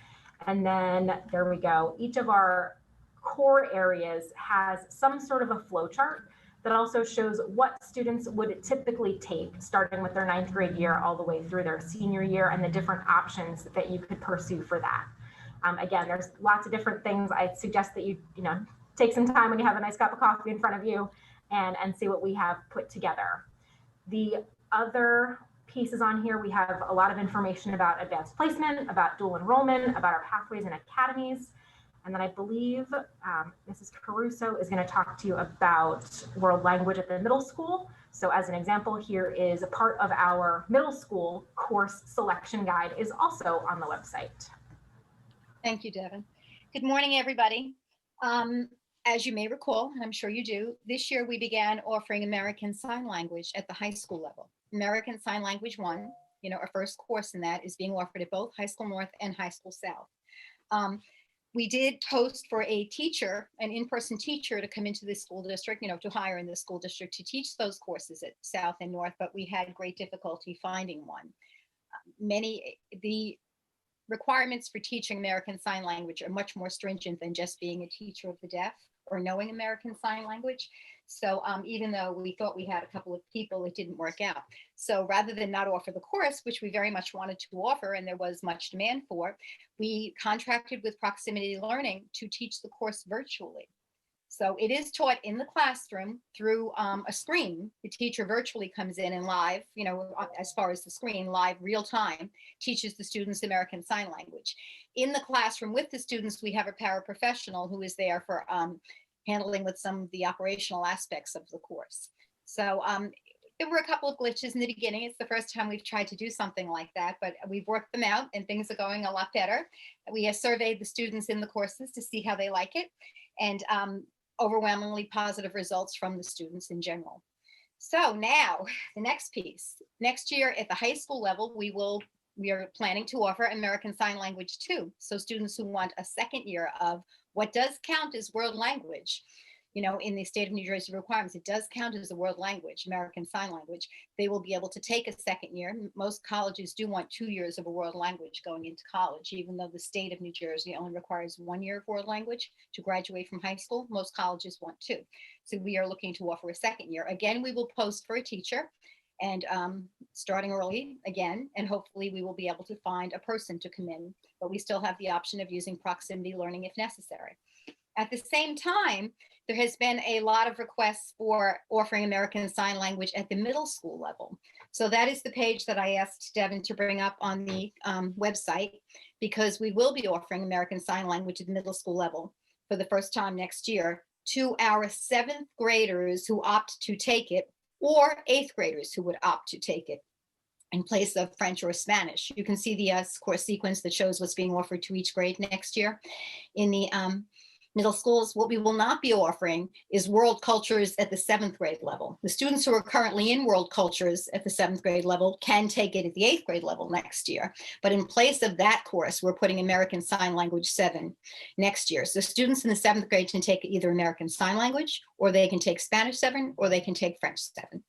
and then there we go. Each of our core areas has some sort of a flow chart that also shows what students would typically take, starting with their 9th grade year all the way through their senior year, and the different options that you could pursue for that. Again, there's lots of different things. I suggest that you take some time when you have a nice cup of coffee in front of you and see what we have put together. The other pieces on here, we have a lot of information about advanced placement, about dual enrollment, about our pathways and academies. And then I believe Mrs. Caruso is going to talk to you about world language at the middle school. So as an example, here is a part of our middle school course selection guide is also on the website. Thank you, Devin. Good morning, everybody. As you may recall, and I'm sure you do, this year we began offering American Sign Language at the high school level. American Sign Language 1, our first course in that, is being offered at both High School North and High School South. We did post for a teacher, an in-person teacher, to come into the school district, to hire in the school district to teach those courses at South and North, but we had great difficulty finding one. The requirements for teaching American Sign Language are much more stringent than just being a teacher of the deaf or knowing American Sign Language. So even though we thought we had a couple of people, it didn't work out. So rather than not offer the course, which we very much wanted to offer and there was much demand for, we contracted with Proximity Learning to teach the course virtually. So it is taught in the classroom through a screen. The teacher virtually comes in and live, as far as the screen, live real time, teaches the students American Sign Language. In the classroom with the students, we have a paraprofessional who is there for handling with some of the operational aspects of the course. So there were a couple of glitches in the beginning. It's the first time we've tried to do something like that, but we've worked them out and things are going a lot better. We have surveyed the students in the courses to see how they like it, and overwhelmingly positive results from the students in general. So now the next piece. Next year at the high school level, we are planning to offer American Sign Language 2. So students who want a second year of what does count as world language, in the state of New Jersey requirements, it does count as a world language, American Sign Language. They will be able to take a second year. Most colleges do want 2 years of a world language going into college, even though the state of New Jersey only requires 1 year of world language to graduate from high school. Most colleges want 2. So we are looking to offer a second year. Again, we will post for a teacher, and starting early again, and hopefully we will be able to find a person to come in, but we still have the option of using Proximity Learning if necessary. At the same time, there has been a lot of requests for offering American Sign Language at the middle school level. So that is the page that I asked Devin to bring up on the website, because we will be offering American Sign Language at the middle school level for the first time next year to our 7th graders who opt to take it, or 8th graders who would opt to take it in place of French or Spanish. You can see the course sequence that shows what's being offered to each grade next year. In the middle schools, what we will not be offering is world cultures at the 7th grade level. The students who are currently in world cultures at the 7th grade level can take it at the 8th grade level next year. But in place of that course, we're putting American Sign Language 7 next year. So students in the 7th grade can take either American Sign Language, or they can take Spanish 7, or they can take French 7.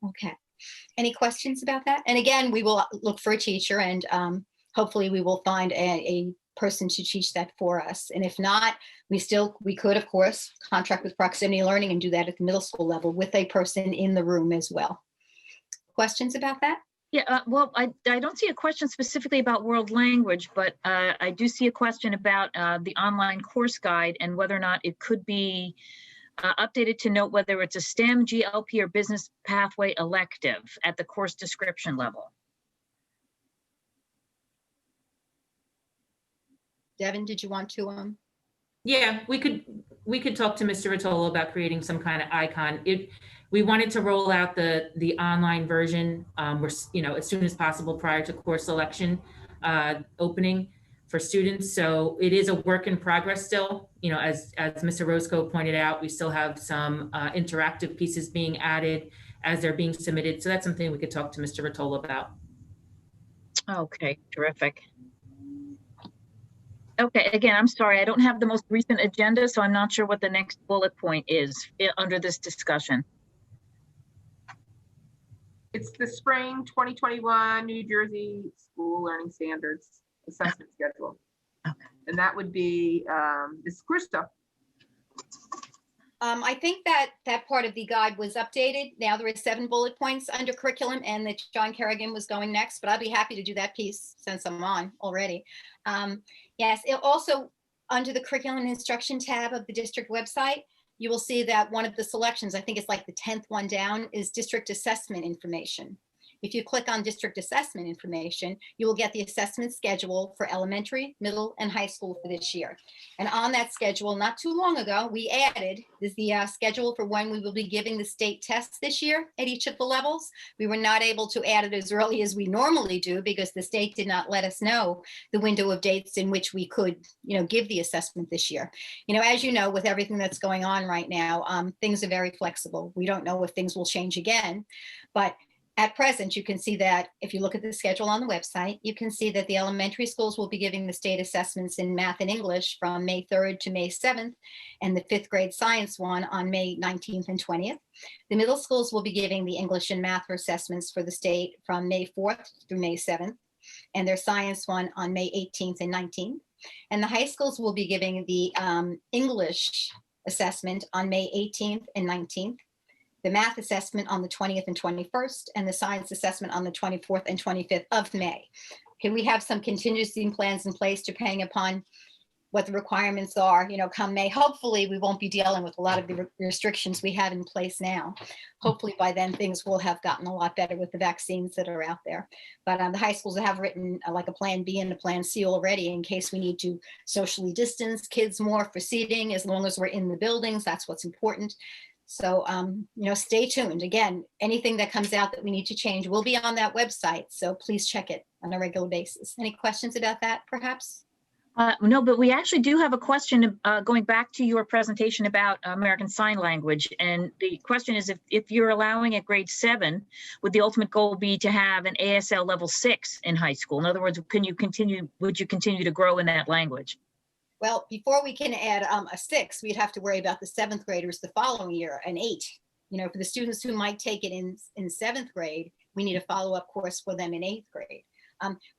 Okay. Any questions about that? And again, we will look for a teacher, and hopefully we will find a person to teach that for us. And if not, we could, of course, contract with Proximity Learning and do that at the middle school level with a person in the room as well. Questions about that? Yeah, well, I don't see a question specifically about world language, but I do see a question about the online course guide and whether or not it could be updated to note whether it's a STEM, GLP, or business pathway elective at the course description level. Devin, did you want to? Yeah, we could talk to Mr. Rotolo about creating some kind of icon. We wanted to roll out the online version, as soon as possible prior to course selection opening for students. So it is a work in progress still. As Mr. Roscoe pointed out, we still have some interactive pieces being added as they're being submitted. So that's something we could talk to Mr. Rotolo about. Okay, terrific. Okay, again, I'm sorry, I don't have the most recent agenda, so I'm not sure what the next bullet point is under this discussion. It's the spring 2021 New Jersey School Learning Standards Assessment Schedule. Okay. And that would be Ms. Krista. I think that part of the guide was updated. Now there is 7 bullet points under curriculum, and that John Kerrigan was going next, but I'd be happy to do that piece since I'm on already. Yes, it also under the curriculum and instruction tab of the district website, you will see that one of the selections, I think it's like the 10th one down, is district assessment information. If you click on district assessment information, you will get the assessment schedule for elementary, middle, and high school for this year. And on that schedule, not too long ago, we added the schedule for when we will be giving the state tests this year at each of the levels. We were not able to add it as early as we normally do because the state did not let us know the window of dates in which we could, give the assessment this year. As you know, with everything that's going on right now, things are very flexible. We don't know if things will change again, but at present, you can see that if you look at the schedule on the website, you can see that the elementary schools will be giving the state assessments in math and English from May 3rd to May 7th, and the 5th grade science one on May 19th and 20th. The middle schools will be giving the English and math assessments for the state from May 4th through May 7th, and their science one on May 18th and 19th. And the high schools will be giving the English assessment on May 18th and 19th. The math assessment on the 20th and 21st, and the science assessment on the 24th and 25th of May. Can we have some contingency plans in place depending upon what the requirements are, come May? Hopefully we won't be dealing with a lot of the restrictions we have in place now. Hopefully by then things will have gotten a lot better with the vaccines that are out there. But the high schools have written like a plan B and a plan C already in case we need to socially distance kids more for seating, as long as we're in the buildings, that's what's important. So, stay tuned. Again, anything that comes out that we need to change will be on that website. So please check it on a regular basis. Any questions about that, perhaps? No, but we actually do have a question going back to your presentation about American Sign Language. And the question is, if you're allowing at grade 7, would the ultimate goal be to have an ASL level 6 in high school? In other words, would you continue to grow in that language? Well, before we can add a 6, we'd have to worry about the 7th graders the following year, an 8. For the students who might take it in 7th grade, we need a follow-up course for them in 8th grade.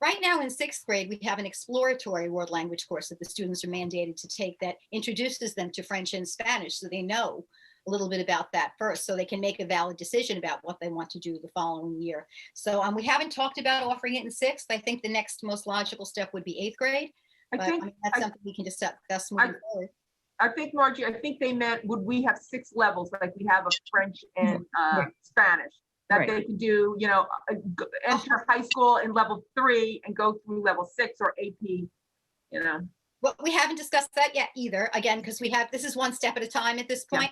Right now in 6th grade, we have an exploratory world language course that the students are mandated to take that introduces them to French and Spanish, so they know a little bit about that first, so they can make a valid decision about what they want to do the following year. So we haven't talked about offering it in 6th. I think the next most logical step would be 8th grade. But that's something we can discuss moving forward. I think, Margie, they meant, would we have 6 levels like we have of French and Spanish that they could do, enter high school in level 3 and go through level 6 or AP, Well, we haven't discussed that yet either, again, because this is one step at a time at this point.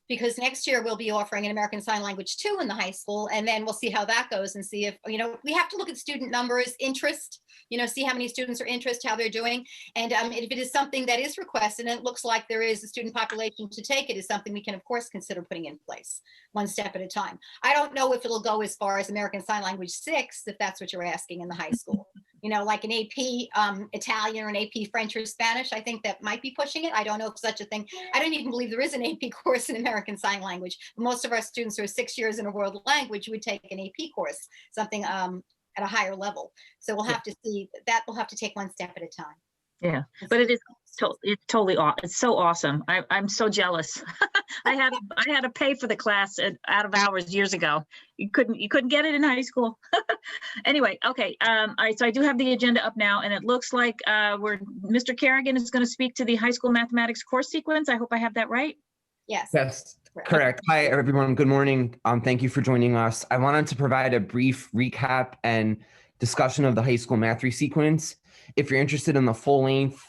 Because next year we'll be offering an American Sign Language 2 in the high school, and then we'll see how that goes and see if, we have to look at student numbers, interest, see how many students are interested, how they're doing. And if it is something that is requested and it looks like there is a student population to take it, is something we can, of course, consider putting in place one step at a time. I don't know if it'll go as far as American Sign Language 6, if that's what you're asking, in the high school. Like an AP Italian or an AP French or Spanish. I think that might be pushing it. I don't know if such a thing. I don't even believe there is an AP course in American Sign Language. Most of our students who are 6 years in a world language would take an AP course, something at a higher level. So we'll have to see that. We'll have to take one step at a time. Yeah, but it's totally awesome. It's so awesome. I'm so jealous. I had to pay for the class out of hours years ago. You couldn't get it in high school. Anyway, okay. All right, so I do have the agenda up now, and it looks like Mr. Kerrigan is going to speak to the high school mathematics course sequence. I hope I have that right. Yes. Yes, correct. Hi, everyone. Good morning. Thank you for joining us. I wanted to provide a brief recap and discussion of the high school math resequence. If you're interested in the full-length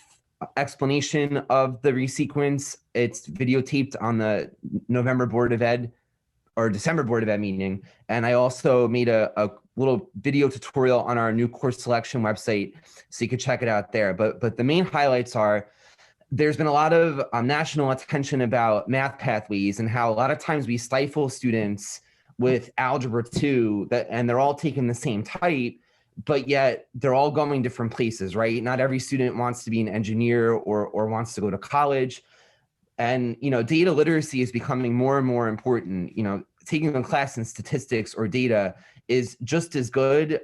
explanation of the resequence, it's videotaped on the November Board of Ed or December Board of Ed meeting. And I also made a little video tutorial on our new course selection website, so you could check it out there. But the main highlights are, there's been a lot of national attention about math pathways and how a lot of times we stifle students with Algebra 2 and they're all taking the same type, but yet they're all going different places, right? Not every student wants to be an engineer or wants to go to college. And, data literacy is becoming more and more important. Taking a class in statistics or data is just as good,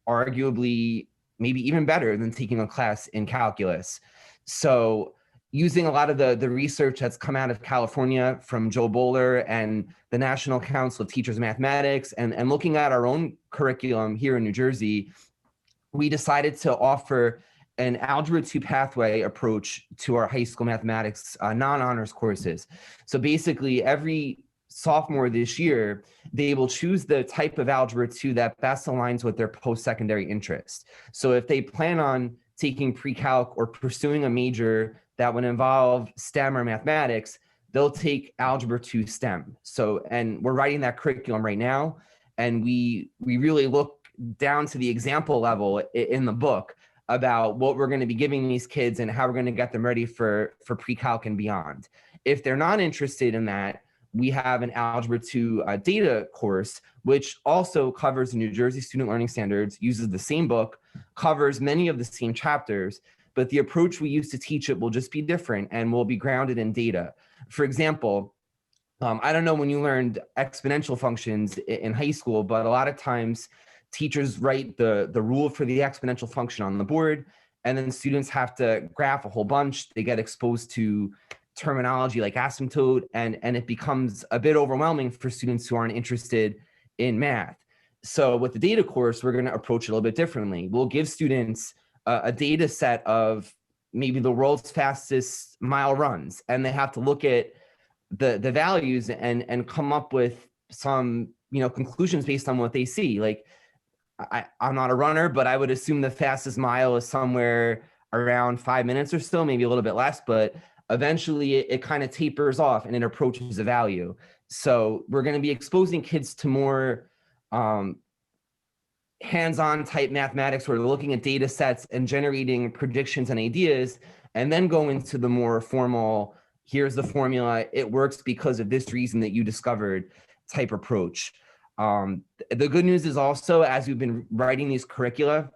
arguably maybe even better than taking a class in calculus. So using a lot of the research that's come out of California from Joe Bowler and the National Council of Teachers of Mathematics and looking at our own curriculum here in New Jersey, we decided to offer an Algebra 2 pathway approach to our high school mathematics non-honors courses. So basically every sophomore this year, they will choose the type of Algebra 2 that best aligns with their post-secondary interest. So if they plan on taking pre-calc or pursuing a major that would involve STEM or mathematics, they'll take Algebra 2 STEM. So, and we're writing that curriculum right now. And we really look down to the example level in the book about what we're going to be giving these kids and how we're going to get them ready for pre-calc and beyond. If they're not interested in that, we have an Algebra 2 data course, which also covers the New Jersey Student Learning Standards, uses the same book, covers many of the same chapters, but the approach we use to teach it will just be different and will be grounded in data. For example, I don't know when you learned exponential functions in high school, but a lot of times teachers write the rule for the exponential function on the board, and then students have to graph a whole bunch. They get exposed to terminology like asymptote, and it becomes a bit overwhelming for students who aren't interested in math. So with the data course, we're going to approach it a little bit differently. We'll give students a data set of maybe the world's fastest mile runs, and they have to look at the values and come up with some conclusions based on what they see. Like I'm not a runner, but I would assume the fastest mile is somewhere around 5 minutes or so, maybe a little bit less, but eventually it kind of tapers off and it approaches a value. So we're going to be exposing kids to more hands-on type mathematics where they're looking at data sets and generating predictions and ideas, and then go into the more formal, here's the formula, it works because of this reason that you discovered type approach. The good news is also, as we've been writing these curricula,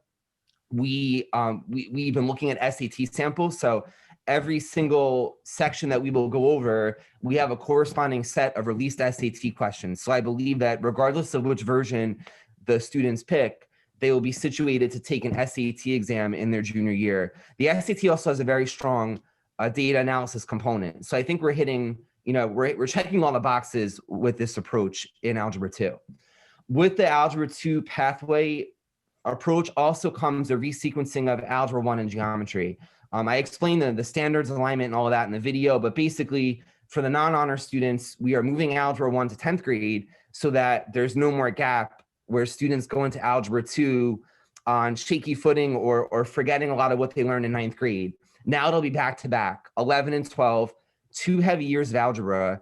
we've been looking at SAT samples. So every single section that we will go over, we have a corresponding set of released SAT questions. So I believe that regardless of which version the students pick, they will be situated to take an SAT exam in their junior year. The SAT also has a very strong data analysis component. So I think we're hitting, we're checking all the boxes with this approach in Algebra 2. With the Algebra 2 pathway approach also comes a resequencing of Algebra 1 and geometry. I explained the standards alignment and all of that in the video, but basically for the non-honor students, we are moving Algebra 1 to 10th grade so that there's no more gap where students go into Algebra 2 on shaky footing or forgetting a lot of what they learned in 9th grade. Now it'll be back to back, 11 and 12, 2 heavy years of algebra.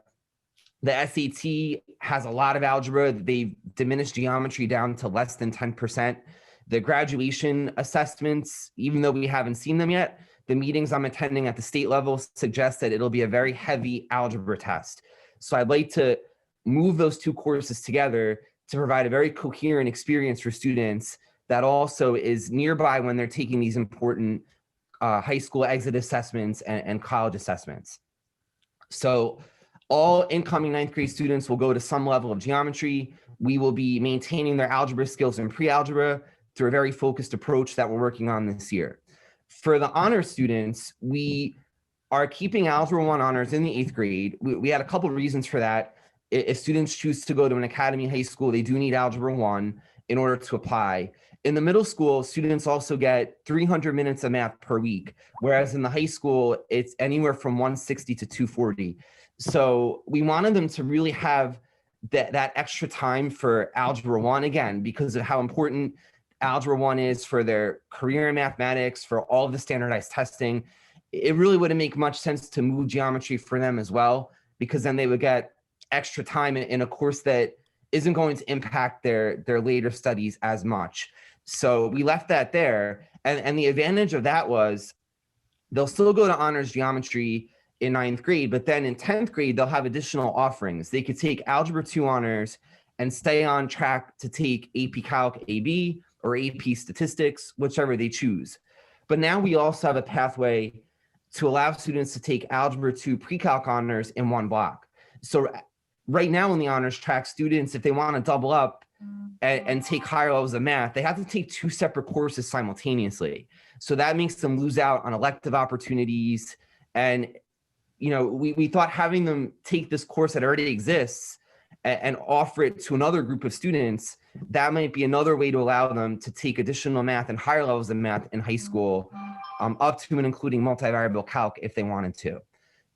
The SAT has a lot of algebra. They've diminished geometry down to less than 10%. The graduation assessments, even though we haven't seen them yet, the meetings I'm attending at the state level suggest that it'll be a very heavy algebra test. So I'd like to move those two courses together to provide a very coherent experience for students that also is nearby when they're taking these important high school exit assessments and college assessments. So all incoming 9th grade students will go to some level of geometry. We will be maintaining their algebra skills in pre-algebra through a very focused approach that we're working on this year. For the honor students, we are keeping Algebra 1 honors in the 8th grade. We had a couple of reasons for that. If students choose to go to an academy high school, they do need Algebra 1 in order to apply. In the middle school, students also get 300 minutes of math per week, whereas in the high school, it's anywhere from 160 to 240. So we wanted them to really have that extra time for Algebra 1, again, because of how important Algebra 1 is for their career in mathematics, for all of the standardized testing. It really wouldn't make much sense to move geometry for them as well, because then they would get extra time in a course that isn't going to impact their later studies as much. So we left that there. And the advantage of that was they'll still go to honors geometry in 9th grade, but then in 10th grade, they'll have additional offerings. They could take Algebra 2 honors and stay on track to take AP Calc AB or AP Statistics, whichever they choose. But now we also have a pathway to allow students to take Algebra 2 pre-calc honors in one block. So right now in the honors track, students, if they want to double up and take higher levels of math, they have to take 2 separate courses simultaneously. So that makes them lose out on elective opportunities. And, you know, we thought having them take this course that already exists and offer it to another group of students, that might be another way to allow them to take additional math and higher levels of math in high school, up to and including multivariable calc if they wanted to.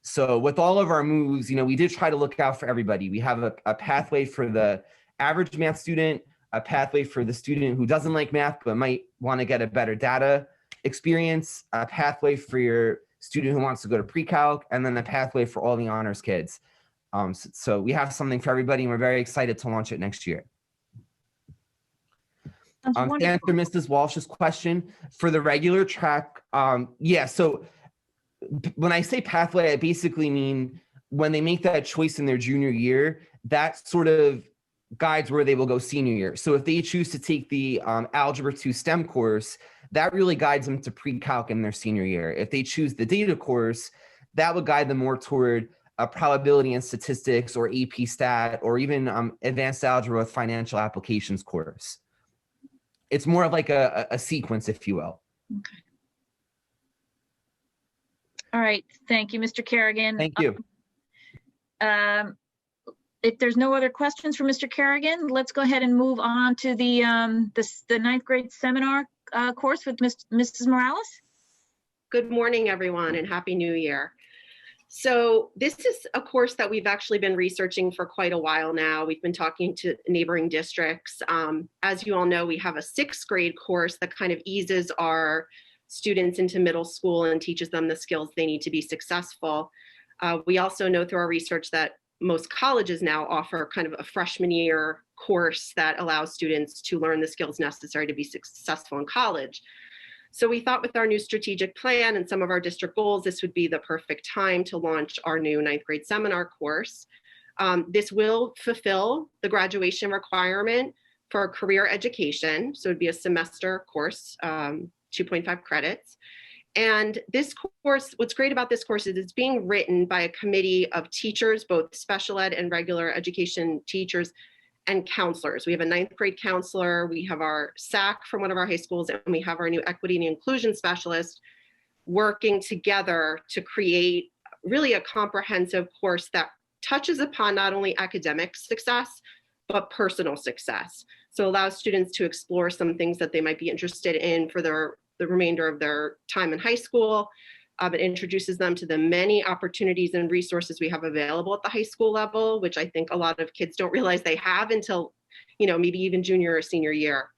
So with all of our moves, you know, we did try to look out for everybody. We have a pathway for the average math student, a pathway for the student who doesn't like math but might want to get a better data experience, a pathway for your student who wants to go to pre-calc, and then a pathway for all the honors kids. So we have something for everybody, and we're very excited to launch it next year. To answer Mrs. Walsh's question, for the regular track, yeah, so when I say pathway, I basically mean when they make that choice in their junior year, that sort of guides where they will go senior year. So if they choose to take the Algebra 2 STEM course, that really guides them to pre-calc in their senior year. If they choose the data course, that would guide them more toward a probability and statistics or AP Stat or even advanced algebra with financial applications course. It's more of like a sequence, if you will. Okay. All right. Thank you, Mr. Kerrigan. Thank you. If there's no other questions for Mr. Kerrigan, let's go ahead and move on to the 9th grade seminar course with Mrs. Morales. Good morning, everyone, and Happy New Year. So this is a course that we've actually been researching for quite a while now. We've been talking to neighboring districts. As you all know, we have a 6th grade course that kind of eases our students into middle school and teaches them the skills they need to be successful. We also know through our research that most colleges now offer kind of a freshman year course that allows students to learn the skills necessary to be successful in college. So we thought with our new strategic plan and some of our district goals, this would be the perfect time to launch our new 9th grade seminar course. This will fulfill the graduation requirement for career education. So it'd be a semester course, 2.5 credits. And this course, what's great about this course is it's being written by a committee of teachers, both special ed and regular education teachers and counselors. We have a 9th grade counselor, we have our SAC from one of our high schools, and we have our new equity and inclusion specialist working together to create really a comprehensive course that touches upon not only academic success, but personal success. So allows students to explore some things that they might be interested in for the remainder of their time in high school. It introduces them to the many opportunities and resources we have available at the high school level, which I think a lot of kids don't realize they have until, you know, maybe even junior or senior year.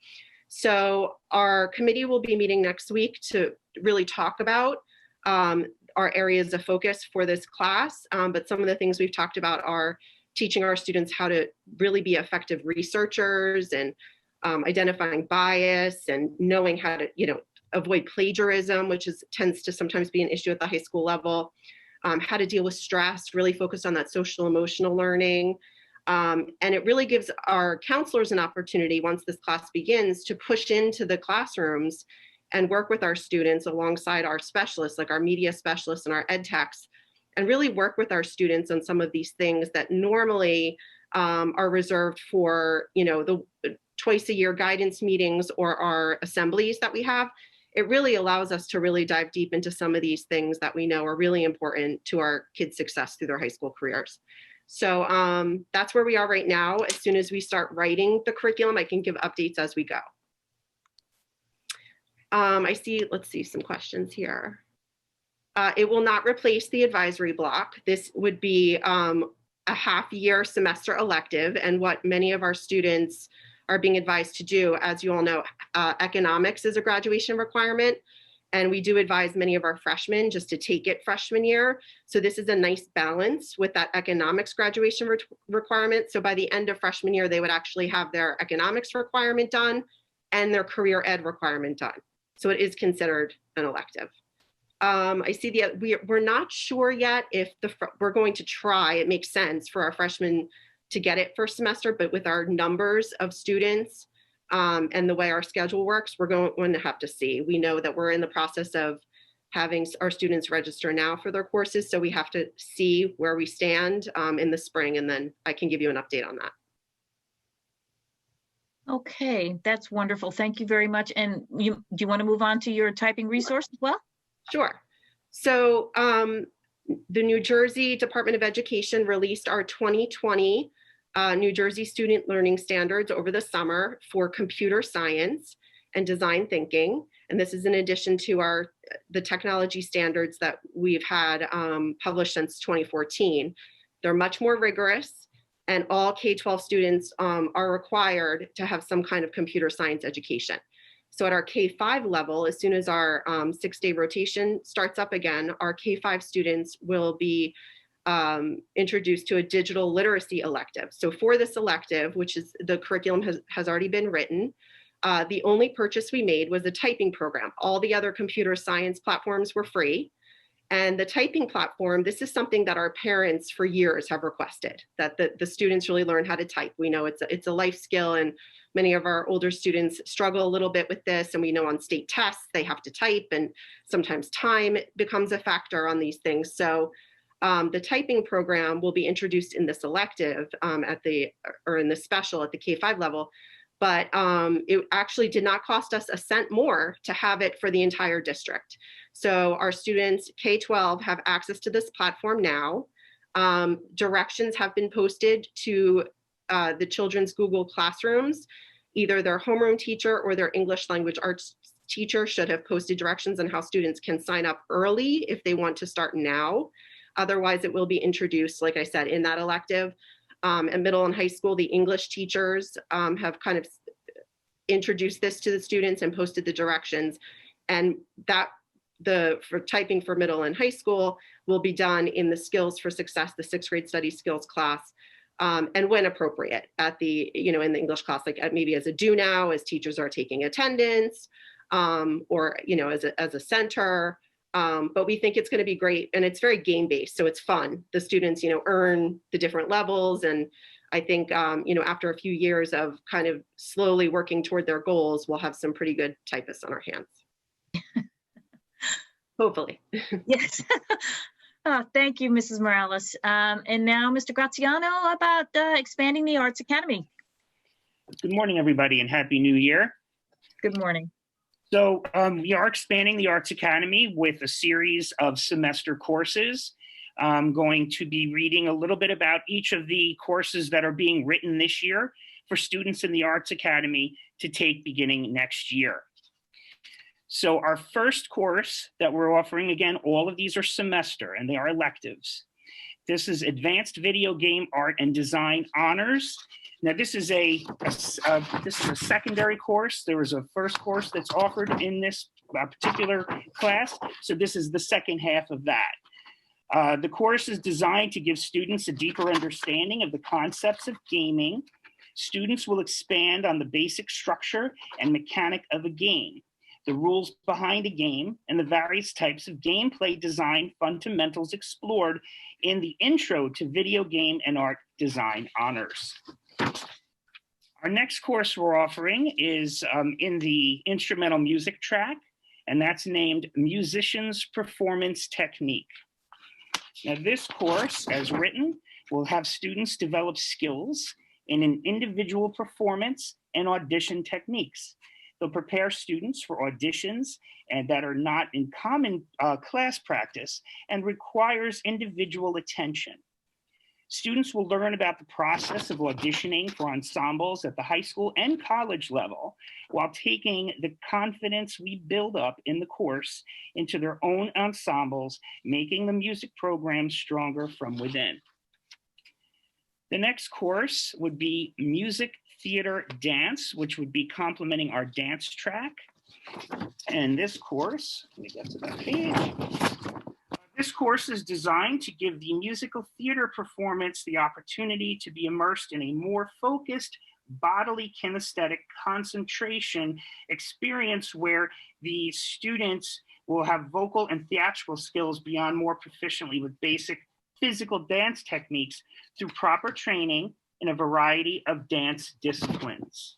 So our committee will be meeting next week to really talk about our areas of focus for this class. But some of the things we've talked about are teaching our students how to really be effective researchers and identifying bias and knowing how to, you know, avoid plagiarism, which tends to sometimes be an issue at the high school level, how to deal with stress, really focused on that social emotional learning. And it really gives our counselors an opportunity once this class begins to push into the classrooms and work with our students alongside our specialists, like our media specialists and our ed techs, and really work with our students on some of these things that normally are reserved for, you know, the twice a year guidance meetings or our assemblies that we have. It really allows us to really dive deep into some of these things that we know are really important to our kids' success through their high school careers. So that's where we are right now. As soon as we start writing the curriculum, I can give updates as we go. I see, let's see some questions here. It will not replace the advisory block. This would be a half-year semester elective, and what many of our students are being advised to do, as you all know, economics is a graduation requirement, and we do advise many of our freshmen just to take it freshman year. So this is a nice balance with that economics graduation requirement. So by the end of freshman year, they would actually have their economics requirement done and their career ed requirement done. So it is considered an elective. I see we're not sure yet if we're going to try, it makes sense for our freshmen to get it first semester, but with our numbers of students and the way our schedule works, we're going to have to see. We know that we're in the process of having our students register now for their courses, so we have to see where we stand in the spring, and then I can give you an update on that. Okay, that's wonderful. Thank you very much. And do you want to move on to your typing resource as well? Sure. So the New Jersey Department of Education released our 2020 New Jersey Student Learning Standards over the summer for computer science and design thinking. And this is in addition to the technology standards that we've had published since 2014. They're much more rigorous, and all K-12 students are required to have some kind of computer science education. So at our K-5 level, as soon as our 6-day rotation starts up again, our K-5 students will be introduced to a digital literacy elective. So for this elective, which is the curriculum has already been written, the only purchase we made was a typing program. All the other computer science platforms were free. And the typing platform, this is something that our parents for years have requested, that the students really learn how to type. We know it's a life skill, and many of our older students struggle a little bit with this, and we know on state tests they have to type, and sometimes time becomes a factor on these things. So the typing program will be introduced in this elective in the special at the K-5 level, but it actually did not cost us a cent more to have it for the entire district. So our students, K-12, have access to this platform now. Directions have been posted to the children's Google Classrooms. Either their homeroom teacher or their English language arts teacher should have posted directions on how students can sign up early if they want to start now. Otherwise, it will be introduced, like I said, in that elective. At middle and high school, the English teachers have kind of introduced this to the students and posted the directions. And for typing for middle and high school will be done in the Skills for Success, the 6th grade study skills class, and when appropriate in the English class, like maybe as a do now, as teachers are taking attendance, or as a center. But we think it's going to be great, and it's very game based, so it's fun. The students earn the different levels, and I think after a few years of kind of slowly working toward their goals, we'll have some pretty good typists on our hands. Hopefully. Yes. Thank you, Mrs. Morales. And now Mr. Graziano about expanding the Arts Academy. Good morning, everybody, and Happy New Year. Good morning. So we are expanding the Arts Academy with a series of semester courses. I'm going to be reading a little bit about each of the courses that are being written this year for students in the Arts Academy to take beginning next year. So our first course that we're offering, again, all of these are semester and they are electives. This is Advanced Video Game Art and Design Honors. Now this is a secondary course. There was a first course that's offered in this particular class. So this is the second half of that. The course is designed to give students a deeper understanding of the concepts of gaming. Students will expand on the basic structure and mechanic of a game, the rules behind a game, and the various types of gameplay design fundamentals explored in the Intro to Video Game and Art Design Honors. Our next course we're offering is in the instrumental music track, and that's named Musician's Performance Technique. Now this course, as written, will have students develop skills in an individual performance and audition techniques. They'll prepare students for auditions and that are not in common class practice and requires individual attention. Students will learn about the process of auditioning for ensembles at the high school and college level while taking the confidence we build up in the course into their own ensembles, making the music program stronger from within. The next course would be music, theater, dance, which would be complementing our dance track. And this course, let me get to that page. This course is designed to give the musical theater performance the opportunity to be immersed in a more focused bodily kinesthetic concentration experience where the students will have vocal and theatrical skills beyond more proficiently with basic physical dance techniques through proper training in a variety of dance disciplines.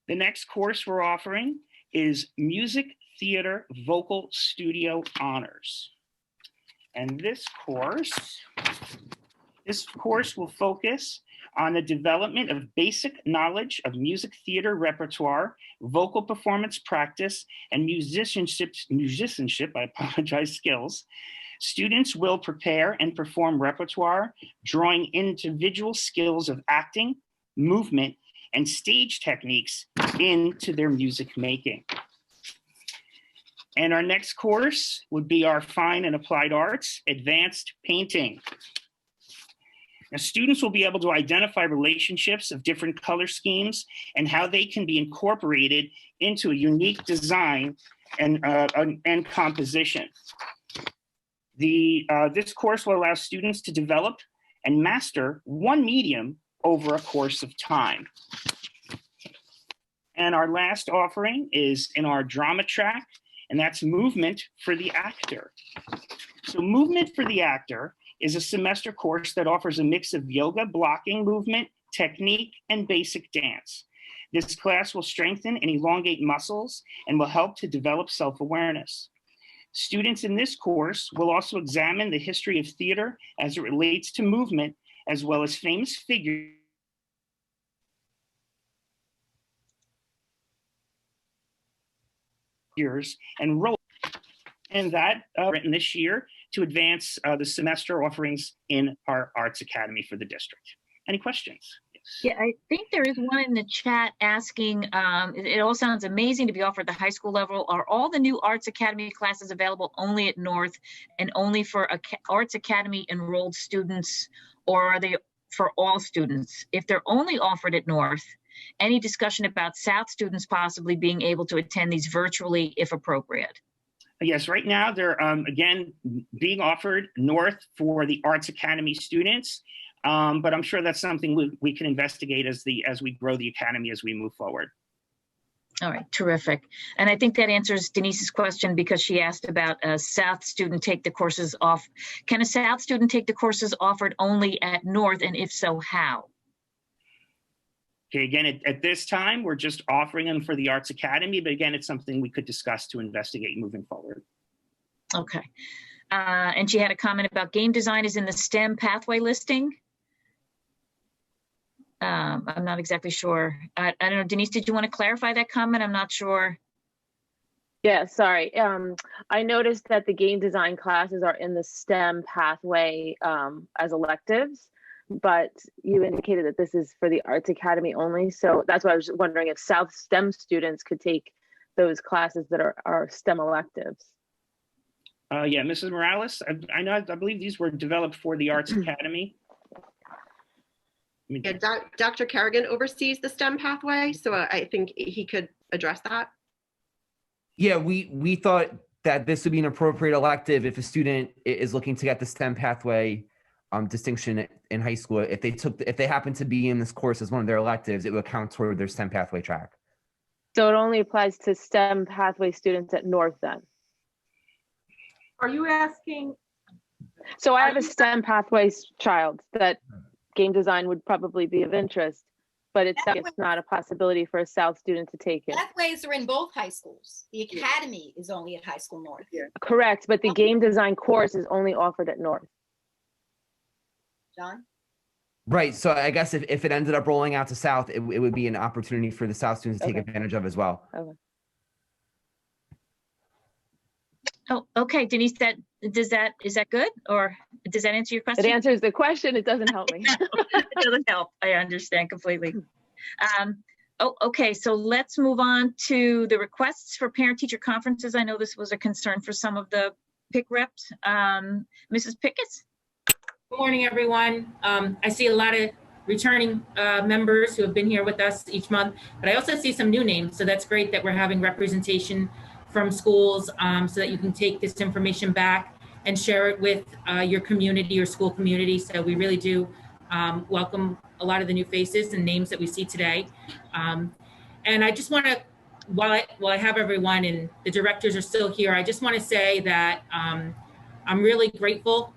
The next course we're offering is Music, Theater, Vocal Studio Honors. And this course will focus on the development of basic knowledge of music theater repertoire, vocal performance practice, and musicianship, skills. Students will prepare and perform repertoire, drawing individual skills of acting, movement, and stage techniques into their music making. And our next course would be our Fine and Applied Arts, Advanced Painting. Now, students will be able to identify relationships of different color schemes and how they can be incorporated into a unique design and composition. This course will allow students to develop and master one medium over a course of time. And our last offering is in our drama track, and that's Movement for the Actor. So Movement for the Actor is a semester course that offers a mix of yoga, blocking movement, technique, and basic dance. This class will strengthen and elongate muscles and will help to develop self-awareness. Students in this course will also examine the history of theater as it relates to movement, as well as famous figures and roles. And that written this year to advance the semester offerings in our Arts Academy for the district. Any questions? Yeah, I think there is one in the chat asking, it all sounds amazing to be offered at the high school level. Are all the new Arts Academy classes available only at North and only for Arts Academy enrolled students, or are they for all students? If they're only offered at North, any discussion about South students possibly being able to attend these virtually if appropriate? Yes, right now they're, again, being offered North for the Arts Academy students. But I'm sure that's something we can investigate as we grow the academy as we move forward. All right, terrific. And I think that answers Denise's question because she asked about a South student take the courses off. Can a South student take the courses offered only at North, and if so, how? Okay, again, at this time, we're just offering them for the Arts Academy, but again, it's something we could discuss to investigate moving forward. Okay. And she had a comment about game design is in the STEM pathway listing. I'm not exactly sure. I don't know, Denise, did you want to clarify that comment? I'm not sure. Yeah, sorry. I noticed that the game design classes are in the STEM pathway as electives, but you indicated that this is for the Arts Academy only. So that's why I was wondering if South STEM students could take those classes that are STEM electives. Yeah, Mrs. Morales, I believe these were developed for the Arts Academy. Yeah, Dr. Kerrigan oversees the STEM pathway, so I think he could address that. Yeah, we thought that this would be an appropriate elective if a student is looking to get the STEM pathway distinction in high school. If they happen to be in this course as one of their electives, it would count toward their STEM pathway track. So it only applies to STEM pathway students at North then? Are you asking? So I have a STEM pathways child that game design would probably be of interest, but it's not a possibility for a South student to take it. Pathways are in both high schools. The academy is only at High School North. Yeah. Correct, but the game design course is only offered at North. John? Right, so I guess if it ended up rolling out to South, it would be an opportunity for the South students to take advantage of as well. Okay. Oh, okay, Denise, is that good? Or does that answer your question? It answers the question. It doesn't help me. It doesn't help. I understand completely. Oh, okay, so let's move on to the requests for parent-teacher conferences. I know this was a concern for some of the PIC reps. Mrs. Pickett? Good morning, everyone. I see a lot of returning members who have been here with us each month, but I also see some new names. So that's great that we're having representation from schools so that you can take this information back and share it with your community or school community. So we really do welcome a lot of the new faces and names that we see today. And I just want to, while I have everyone and the directors are still here, I just want to say that I'm really grateful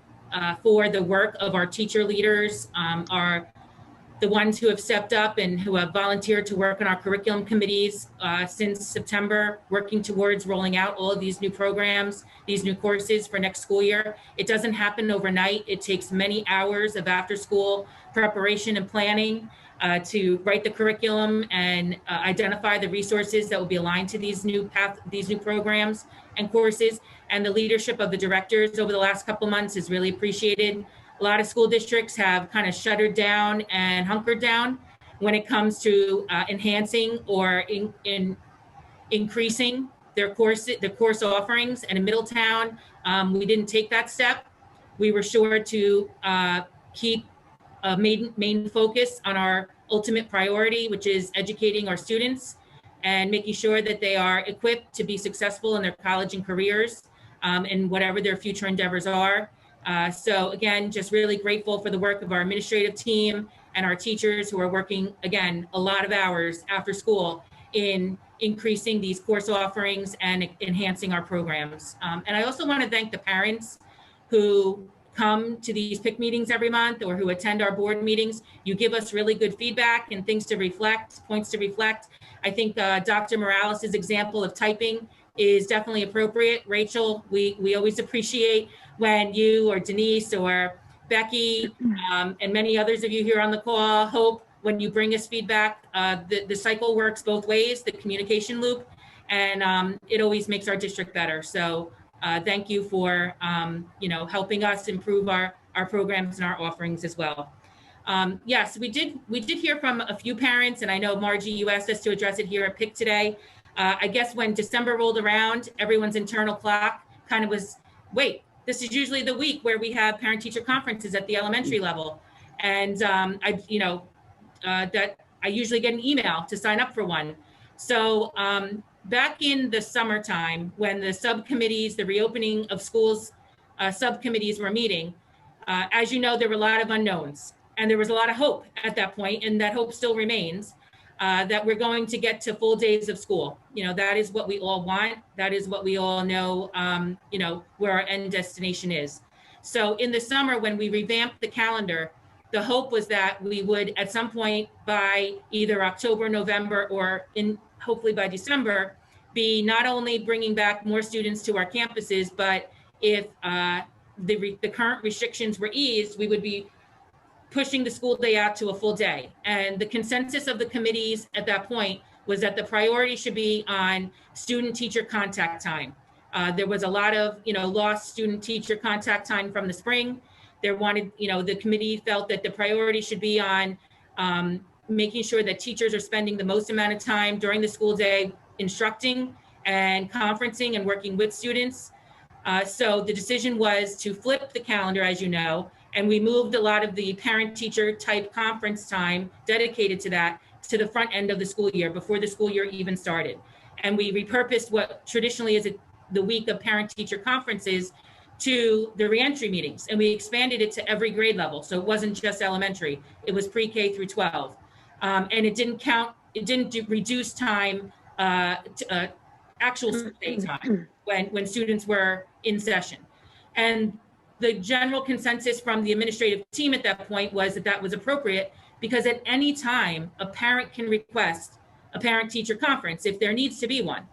for the work of our teacher leaders, the ones who have stepped up and who have volunteered to work on our curriculum committees since September, working towards rolling out all of these new programs, these new courses for next school year. It doesn't happen overnight. It takes many hours of after school preparation and planning to write the curriculum and identify the resources that will be aligned to these new programs and courses. And the leadership of the directors over the last couple months is really appreciated. A lot of school districts have kind of shuttered down and hunkered down when it comes to enhancing or increasing their course offerings. And in Middletown, we didn't take that step. We were sure to keep a main focus on our ultimate priority, which is educating our students and making sure that they are equipped to be successful in their college and careers and whatever their future endeavors are. So again, just really grateful for the work of our administrative team and our teachers who are working, again, a lot of hours after school in increasing these course offerings and enhancing our programs. And I also want to thank the parents who come to these PIC meetings every month or who attend our board meetings. You give us really good feedback and things to reflect, points to reflect. I think Dr. Morales' example of typing is definitely appropriate. Rachel, we always appreciate when you or Denise or Becky and many others of you here on the call, Hope, when you bring us feedback, the cycle works both ways, the communication loop, and it always makes our district better. So thank you for helping us improve our programs and our offerings as well. Yes, we did hear from a few parents, and I know Margie, you asked us to address it here at PIC today. I guess when December rolled around, everyone's internal clock kind of was, wait, this is usually the week where we have parent-teacher conferences at the elementary level. And I usually get an email to sign up for one. So back in the summertime, when the subcommittees, the reopening of schools subcommittees were meeting, as you know, there were a lot of unknowns. And there was a lot of hope at that point, and that hope still remains, that we're going to get to full days of school. That is what we all want. That is what we all know, where our end destination is. So in the summer, when we revamped the calendar, the hope was that we would, at some point by either October, November, or hopefully by December, be not only bringing back more students to our campuses, but if the current restrictions were eased, we would be pushing the school day out to a full day. And the consensus of the committees at that point was that the priority should be on student-teacher contact time. There was a lot of, lost student-teacher contact time from the spring. The committee felt that the priority should be on making sure that teachers are spending the most amount of time during the school day instructing and conferencing and working with students. So the decision was to flip the calendar, as you know, and we moved a lot of the parent-teacher type conference time dedicated to that to the front end of the school year, before the school year even started. And we repurposed what traditionally is the week of parent-teacher conferences to the reentry meetings, and we expanded it to every grade level. So it wasn't just elementary, it was pre-K through 12. And it didn't reduce time, actual day time when students were in session. And the general consensus from the administrative team at that point was that that was appropriate, because at any time a parent can request a parent-teacher conference if there needs to be one.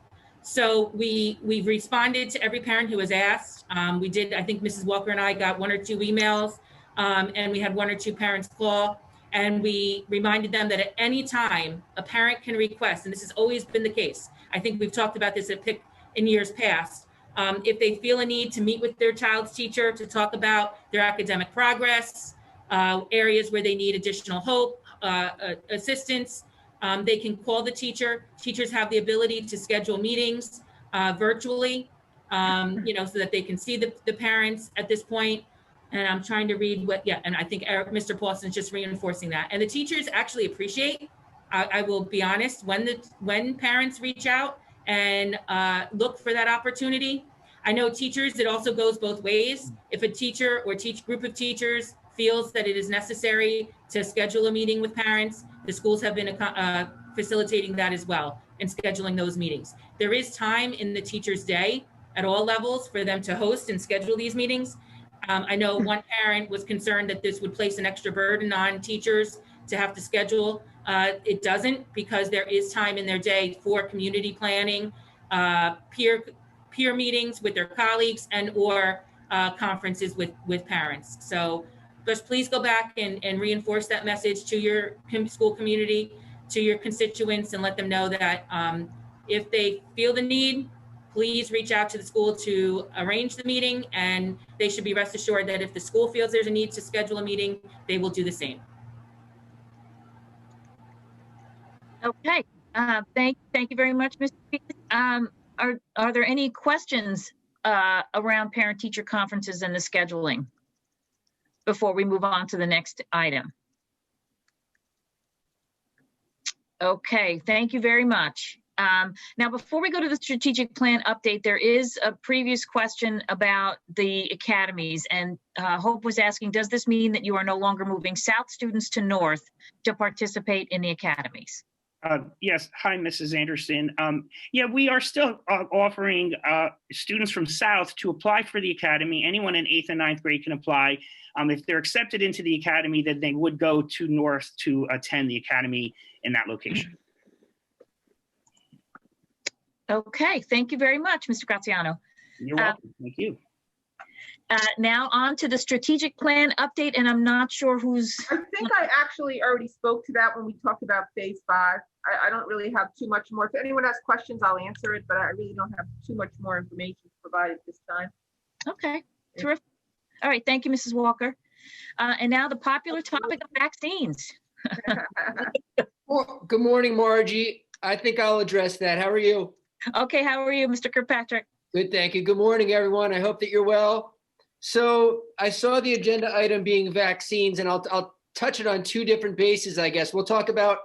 So we responded to every parent who was asked. We did, I think Mrs. Walker and I got 1 or 2 emails, and we had 1 or 2 parents call, and we reminded them that at any time a parent can request, and this has always been the case. I think we've talked about this at PIC in years past. If they feel a need to meet with their child's teacher to talk about their academic progress, areas where they need additional assistance, they can call the teacher. Teachers have the ability to schedule meetings virtually, so that they can see the parents at this point. And I'm trying to read and I think Mr. Paulson is just reinforcing that. And the teachers actually appreciate, I will be honest, when parents reach out and look for that opportunity. I know teachers, it also goes both ways. If a teacher or group of teachers feels that it is necessary to schedule a meeting with parents, the schools have been facilitating that as well and scheduling those meetings. There is time in the teacher's day at all levels for them to host and schedule these meetings. I know one parent was concerned that this would place an extra burden on teachers to have to schedule. It doesn't, because there is time in their day for community planning, peer meetings with their colleagues, and or conferences with parents. So just please go back and reinforce that message to your school community, to your constituents, and let them know that if they feel the need, please reach out to the school to arrange the meeting, and they should be rest assured that if the school feels there's a need to schedule a meeting, they will do the same. Okay, thank you very much, Mr. Peters. Are there any questions around parent-teacher conferences and the scheduling before we move on to the next item? Okay, thank you very much. Now, before we go to the strategic plan update, there is a previous question about the academies, and Hope was asking, does this mean that you are no longer moving South students to North to participate in the academies? Yes. Hi, Mrs. Anderson. Yeah, we are still offering students from South to apply for the academy. Anyone in 8th and 9th grade can apply. If they're accepted into the academy, then they would go to North to attend the academy in that location. Okay, thank you very much, Mr. Graziano. You're welcome. Thank you. Now on to the strategic plan update, and I'm not sure who's... I think I actually already spoke to that when we talked about phase 5. I don't really have too much more. If anyone has questions, I'll answer it, but I really don't have too much more information to provide at this time. Okay, terrific. All right, thank you, Mrs. Walker. And now the popular topic of vaccines. Well, good morning, Margie. I think I'll address that. How are you? Okay, how are you, Mr. Kirkpatrick? Good, thank you. Good morning, everyone. I hope that you're well. So I saw the agenda item being vaccines, and I'll touch it on two different bases, I guess. We'll talk about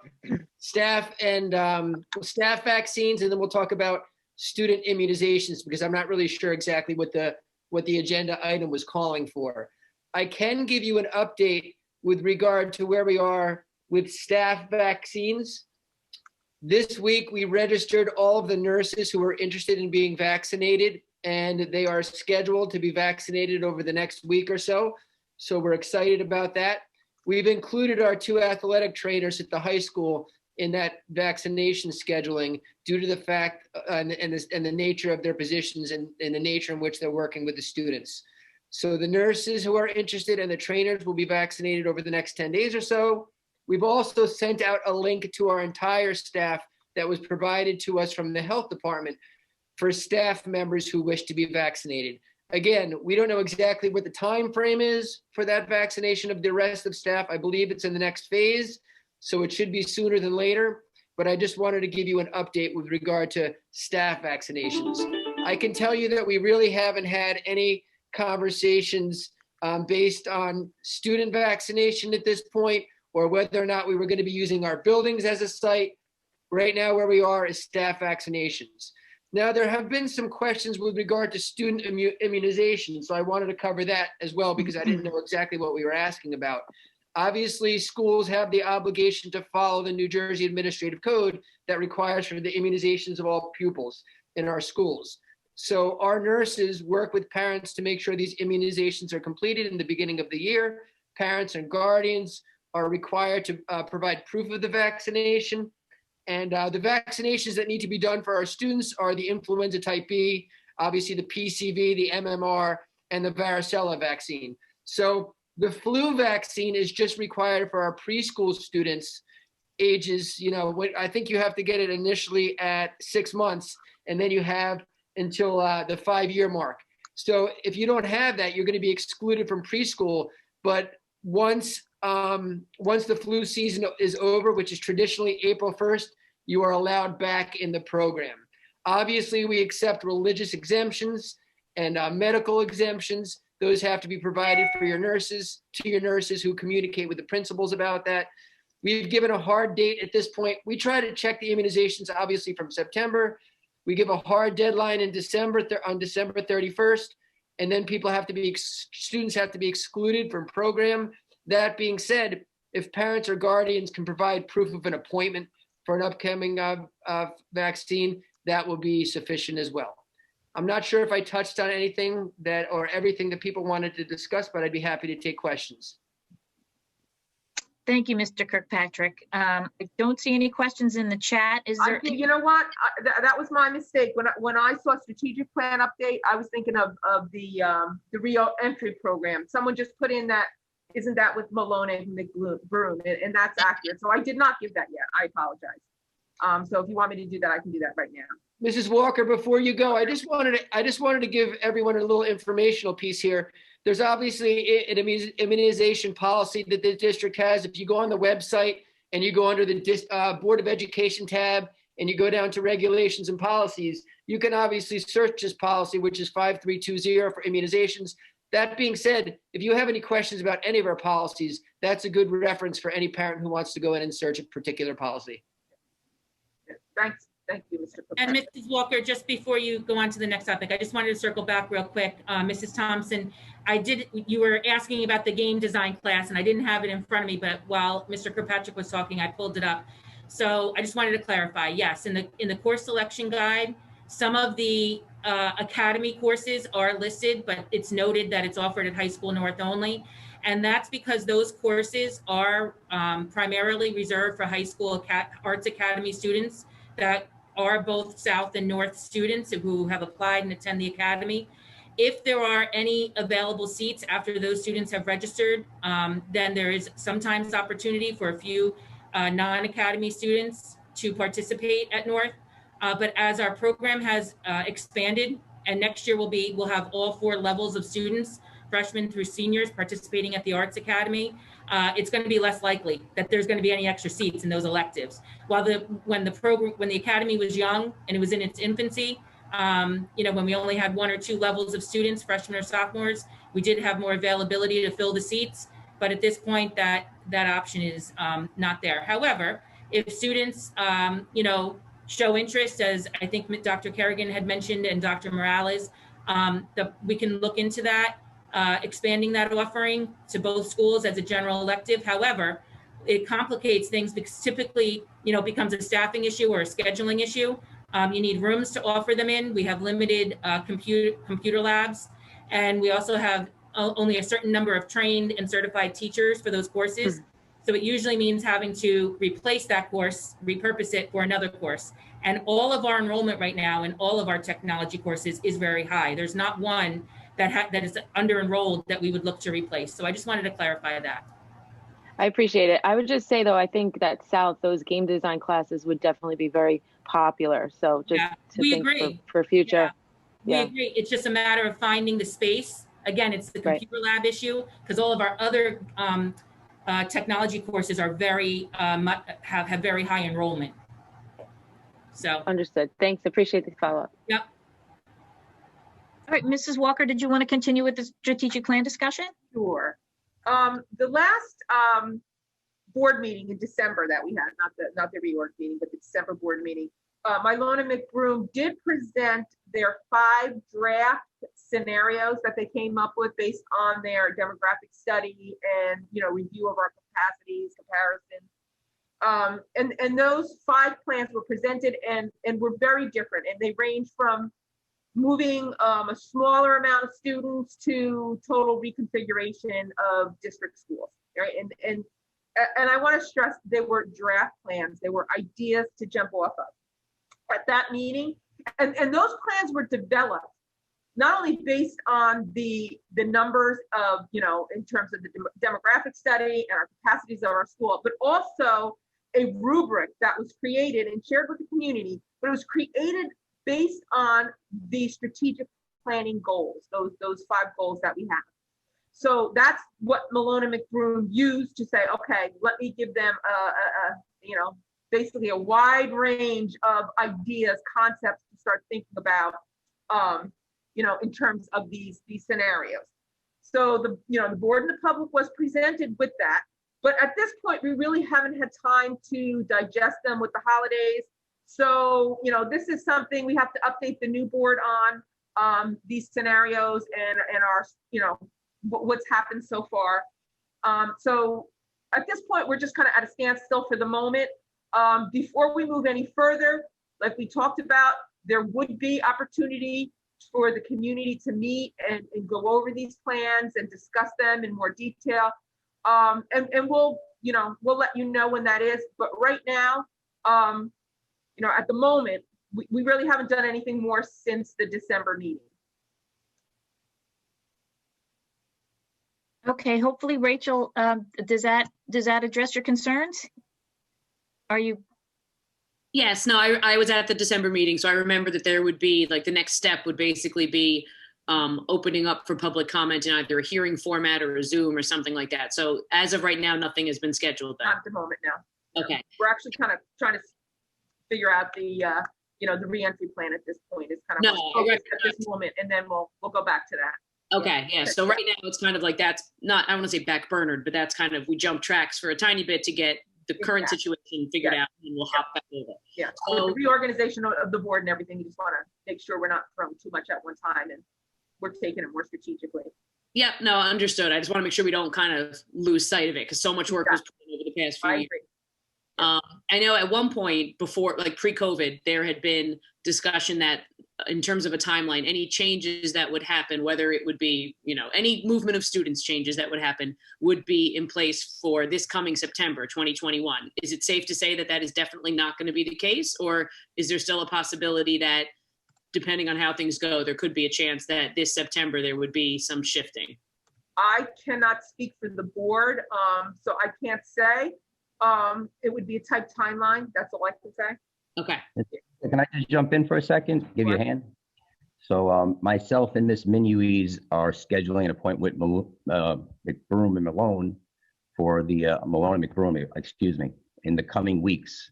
staff and staff vaccines, and then we'll talk about student immunizations, because I'm not really sure exactly what the agenda item was calling for. I can give you an update with regard to where we are with staff vaccines. This week, we registered all of the nurses who were interested in being vaccinated, and they are scheduled to be vaccinated over the next week or so. So we're excited about that. We've included our 2 athletic trainers at the high school in that vaccination scheduling due to the fact and the nature of their positions and the nature in which they're working with the students. So the nurses who are interested and the trainers will be vaccinated over the next 10 days or so. We've also sent out a link to our entire staff that was provided to us from the health department for staff members who wish to be vaccinated. Again, we don't know exactly what the time frame is for that vaccination of the rest of staff. I believe it's in the next phase, so it should be sooner than later. But I just wanted to give you an update with regard to staff vaccinations. I can tell you that we really haven't had any conversations based on student vaccination at this point, or whether or not we were going to be using our buildings as a site. Right now, where we are is staff vaccinations. Now, there have been some questions with regard to student immunization, so I wanted to cover that as well, because I didn't know exactly what we were asking about. Obviously, schools have the obligation to follow the New Jersey Administrative Code that requires for the immunizations of all pupils in our schools. So our nurses work with parents to make sure these immunizations are completed in the beginning of the year. Parents and guardians are required to provide proof of the vaccination. And the vaccinations that need to be done for our students are the influenza type B, obviously the PCV, the MMR, and the varicella vaccine. So the flu vaccine is just required for our preschool students ages, I think you have to get it initially at 6 months, and then you have until the 5-year mark. So if you don't have that, you're going to be excluded from preschool. But once the flu season is over, which is traditionally April 1st, you are allowed back in the program. Obviously, we accept religious exemptions and medical exemptions. Those have to be provided for your nurses, to your nurses who communicate with the principals about that. We've given a hard date at this point. We try to check the immunizations, obviously, from September. We give a hard deadline in December, on December 31st, and then students have to be excluded from program. That being said, if parents or guardians can provide proof of an appointment for an upcoming vaccine, that will be sufficient as well. I'm not sure if I touched on anything or everything that people wanted to discuss, but I'd be happy to take questions. Thank you, Mr. Kirkpatrick. I don't see any questions in the chat. Is there? You know what? That was my mistake. When I saw strategic plan update, I was thinking of the re-entry program. Someone just put in that, isn't that with Malone and McBroom? And that's accurate. So I did not give that yet. I apologize. So if you want me to do that, I can do that right now. Mrs. Walker, before you go, I just wanted to give everyone a little informational piece here. There's obviously an immunization policy that the district has. If you go on the website and you go under the Board of Education tab and you go down to regulations and policies, you can obviously search this policy, which is 5320 for immunizations. That being said, if you have any questions about any of our policies, that's a good reference for any parent who wants to go in and search a particular policy. Thanks. Thank you, Mr. And Mrs. Walker, just before you go on to the next topic, I just wanted to circle back real quick. Mrs. Thompson, you were asking about the game design class, and I didn't have it in front of me, but while Mr. Kirkpatrick was talking, I pulled it up. So I just wanted to clarify, yes, in the course selection guide, some of the academy courses are listed, but it's noted that it's offered at High School North only. And that's because those courses are primarily reserved for high school arts academy students that are both South and North students who have applied and attend the academy. If there are any available seats after those students have registered, then there is sometimes opportunity for a few non-academy students to participate at North. But as our program has expanded, and next year we'll have all 4 levels of students, freshmen through seniors, participating at the Arts Academy, it's going to be less likely that there's going to be any extra seats in those electives. While when the academy was young and it was in its infancy, when we only had 1 or 2 levels of students, freshmen or sophomores, we did have more availability to fill the seats. But at this point, that option is not there. However, if students, show interest, as I think Dr. Kerrigan had mentioned and Dr. Morales, we can look into that. Expanding that offering to both schools as a general elective. However, it complicates things because typically, it becomes a staffing issue or a scheduling issue. You need rooms to offer them in. We have limited computer labs, and we also have only a certain number of trained and certified teachers for those courses. So it usually means having to replace that course, repurpose it for another course. And all of our enrollment right now in all of our technology courses is very high. There's not one that is under enrolled that we would look to replace. So I just wanted to clarify that. I appreciate it. I would just say though, I think that South, those game design classes would definitely be very popular. So just to think for future. We agree. It's just a matter of finding the space. Again, it's the computer lab issue because all of our other technology courses are have very high enrollment. So understood. Thanks. Appreciate the follow-up. Yep. All right, Mrs. Walker, did you want to continue with the strategic plan discussion? Sure. The last board meeting in December that we had, not the reorg meeting, but the December board meeting, Mylona and McBroom did present their 5 draft scenarios that they came up with based on their demographic study and review of our capacities, comparison. And those 5 plans were presented and were very different, and they range from moving a smaller amount of students to total reconfiguration of district schools, right? And I want to stress they were draft plans. They were ideas to jump off of at that meeting. And those plans were developed not only based on the numbers of, in terms of the demographic study and our capacities of our school, but also a rubric that was created and shared with the community, but it was created based on the strategic planning goals, those 5 goals that we have. So that's what Malone and McBroom used to say, okay, let me give them basically a wide range of ideas, concepts to start thinking about, in terms of these scenarios. So the board and the public was presented with that. But at this point, we really haven't had time to digest them with the holidays. So, this is something we have to update the new board on, these scenarios and our, what's happened so far. So at this point, we're just kind of at a standstill for the moment. Before we move any further, like we talked about, there would be opportunity for the community to meet and go over these plans and discuss them in more detail. And we'll let you know when that is. But right now, at the moment, we really haven't done anything more since the December meeting. Okay, hopefully, Rachel, does that address your concerns? Are you? Yes, no, I was at the December meeting, so I remember that there would be, like, the next step would basically be opening up for public comment in either a hearing format or a Zoom or something like that. So as of right now, nothing has been scheduled then. Not at the moment, no. Okay. We're actually kind of trying to figure out the the reentry plan at this point. Is kind of at this moment, and then we'll go back to that. Okay, yeah. So right now it's kind of like that's not, I don't want to say backburnered, but that's kind of, we jump tracks for a tiny bit to get the current situation figured out, and we'll hop back over. Yeah. So the reorganization of the board and everything, you just want to make sure we're not throwing too much at one time and we're taking it more strategically. Yep, no, understood. I just want to make sure we don't kind of lose sight of it because so much work was put in over the past few years. I know at one point before, like pre-COVID, there had been discussion that in terms of a timeline, any changes that would happen, whether it would be, any movement of students changes that would happen would be in place for this coming September 2021. Is it safe to say that that is definitely not going to be the case? Or is there still a possibility that depending on how things go, there could be a chance that this September there would be some shifting? I cannot speak for the board, so I can't say. It would be a tight timeline. That's all I can say. Okay. Can I just jump in for a second? Give you a hand. So myself and Miss Minuis are scheduling an appointment with McBroom and Malone for the Malone and McBroom, excuse me, in the coming weeks,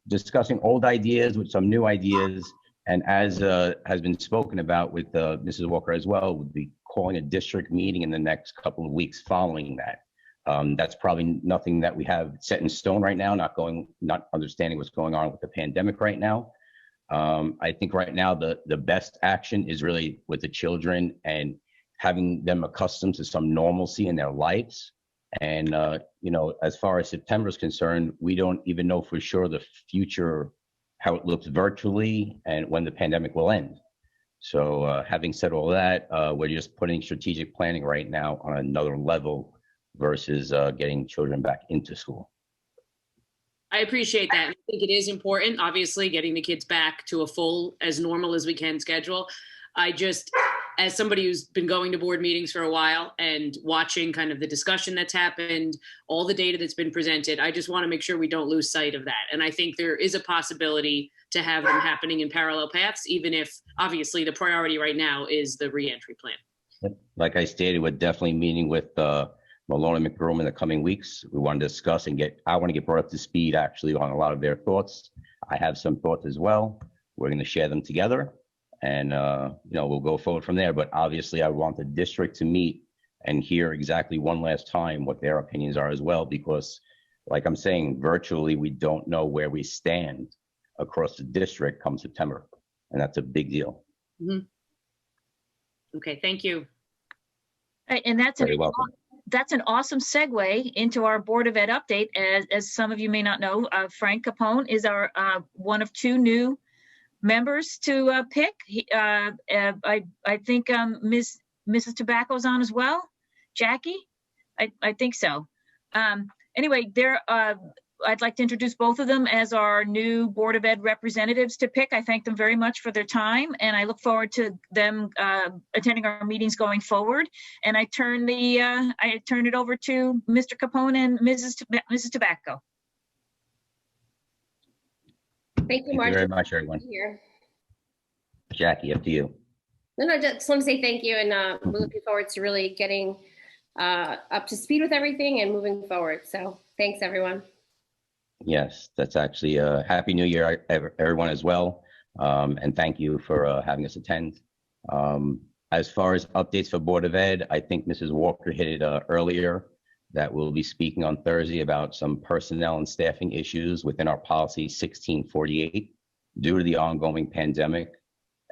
discussing old ideas with some new ideas. And as has been spoken about with Mrs. Walker as well, we'll be calling a district meeting in the next couple of weeks following that. That's probably nothing that we have set in stone right now, not understanding what's going on with the pandemic right now. I think right now the best action is really with the children and having them accustomed to some normalcy in their lives. And, as far as September is concerned, we don't even know for sure the future, how it looks virtually and when the pandemic will end. So having said all that, we're just putting strategic planning right now on another level versus getting children back into school. I appreciate that. I think it is important, obviously, getting the kids back to a full, as normal as we can schedule. I just, as somebody who's been going to board meetings for a while and watching kind of the discussion that's happened, all the data that's been presented, I just want to make sure we don't lose sight of that. And I think there is a possibility to have them happening in parallel paths, even if obviously the priority right now is the reentry plan. Like I stated, we're definitely meeting with Malone and McBroom in the coming weeks. We want to discuss and I want to get brought up to speed actually on a lot of their thoughts. I have some thoughts as well. We're going to share them together and, we'll go forward from there. But obviously I want the district to meet and hear exactly one last time what their opinions are as well, because like I'm saying, virtually, we don't know where we stand across the district come September. And that's a big deal. Mm-hmm. Okay, thank you. And that's very welcome. That's an awesome segue into our Board of Ed update. As some of you may not know, Frank Capone is our one of 2 new members to pick. I think Mrs. Tobacco's on as well. Jackie, I think so. Anyway, I'd like to introduce both of them as our new Board of Ed representatives to pick. I thank them very much for their time, and I look forward to them attending our meetings going forward. And I turn it over to Mr. Capone and Mrs. Tobacco. Thank you, Thank you very much, everyone. Here. Jackie, up to you. No, I just want to say thank you, and we're looking forward to really getting up to speed with everything and moving forward. So thanks, everyone. Yes, that's actually Happy New Year, everyone, as well. And thank you for having us attend. As far as updates for Board of Ed, I think Mrs. Walker hit it earlier, that we'll be speaking on Thursday about some personnel and staffing issues within our policy 1648 due to the ongoing pandemic.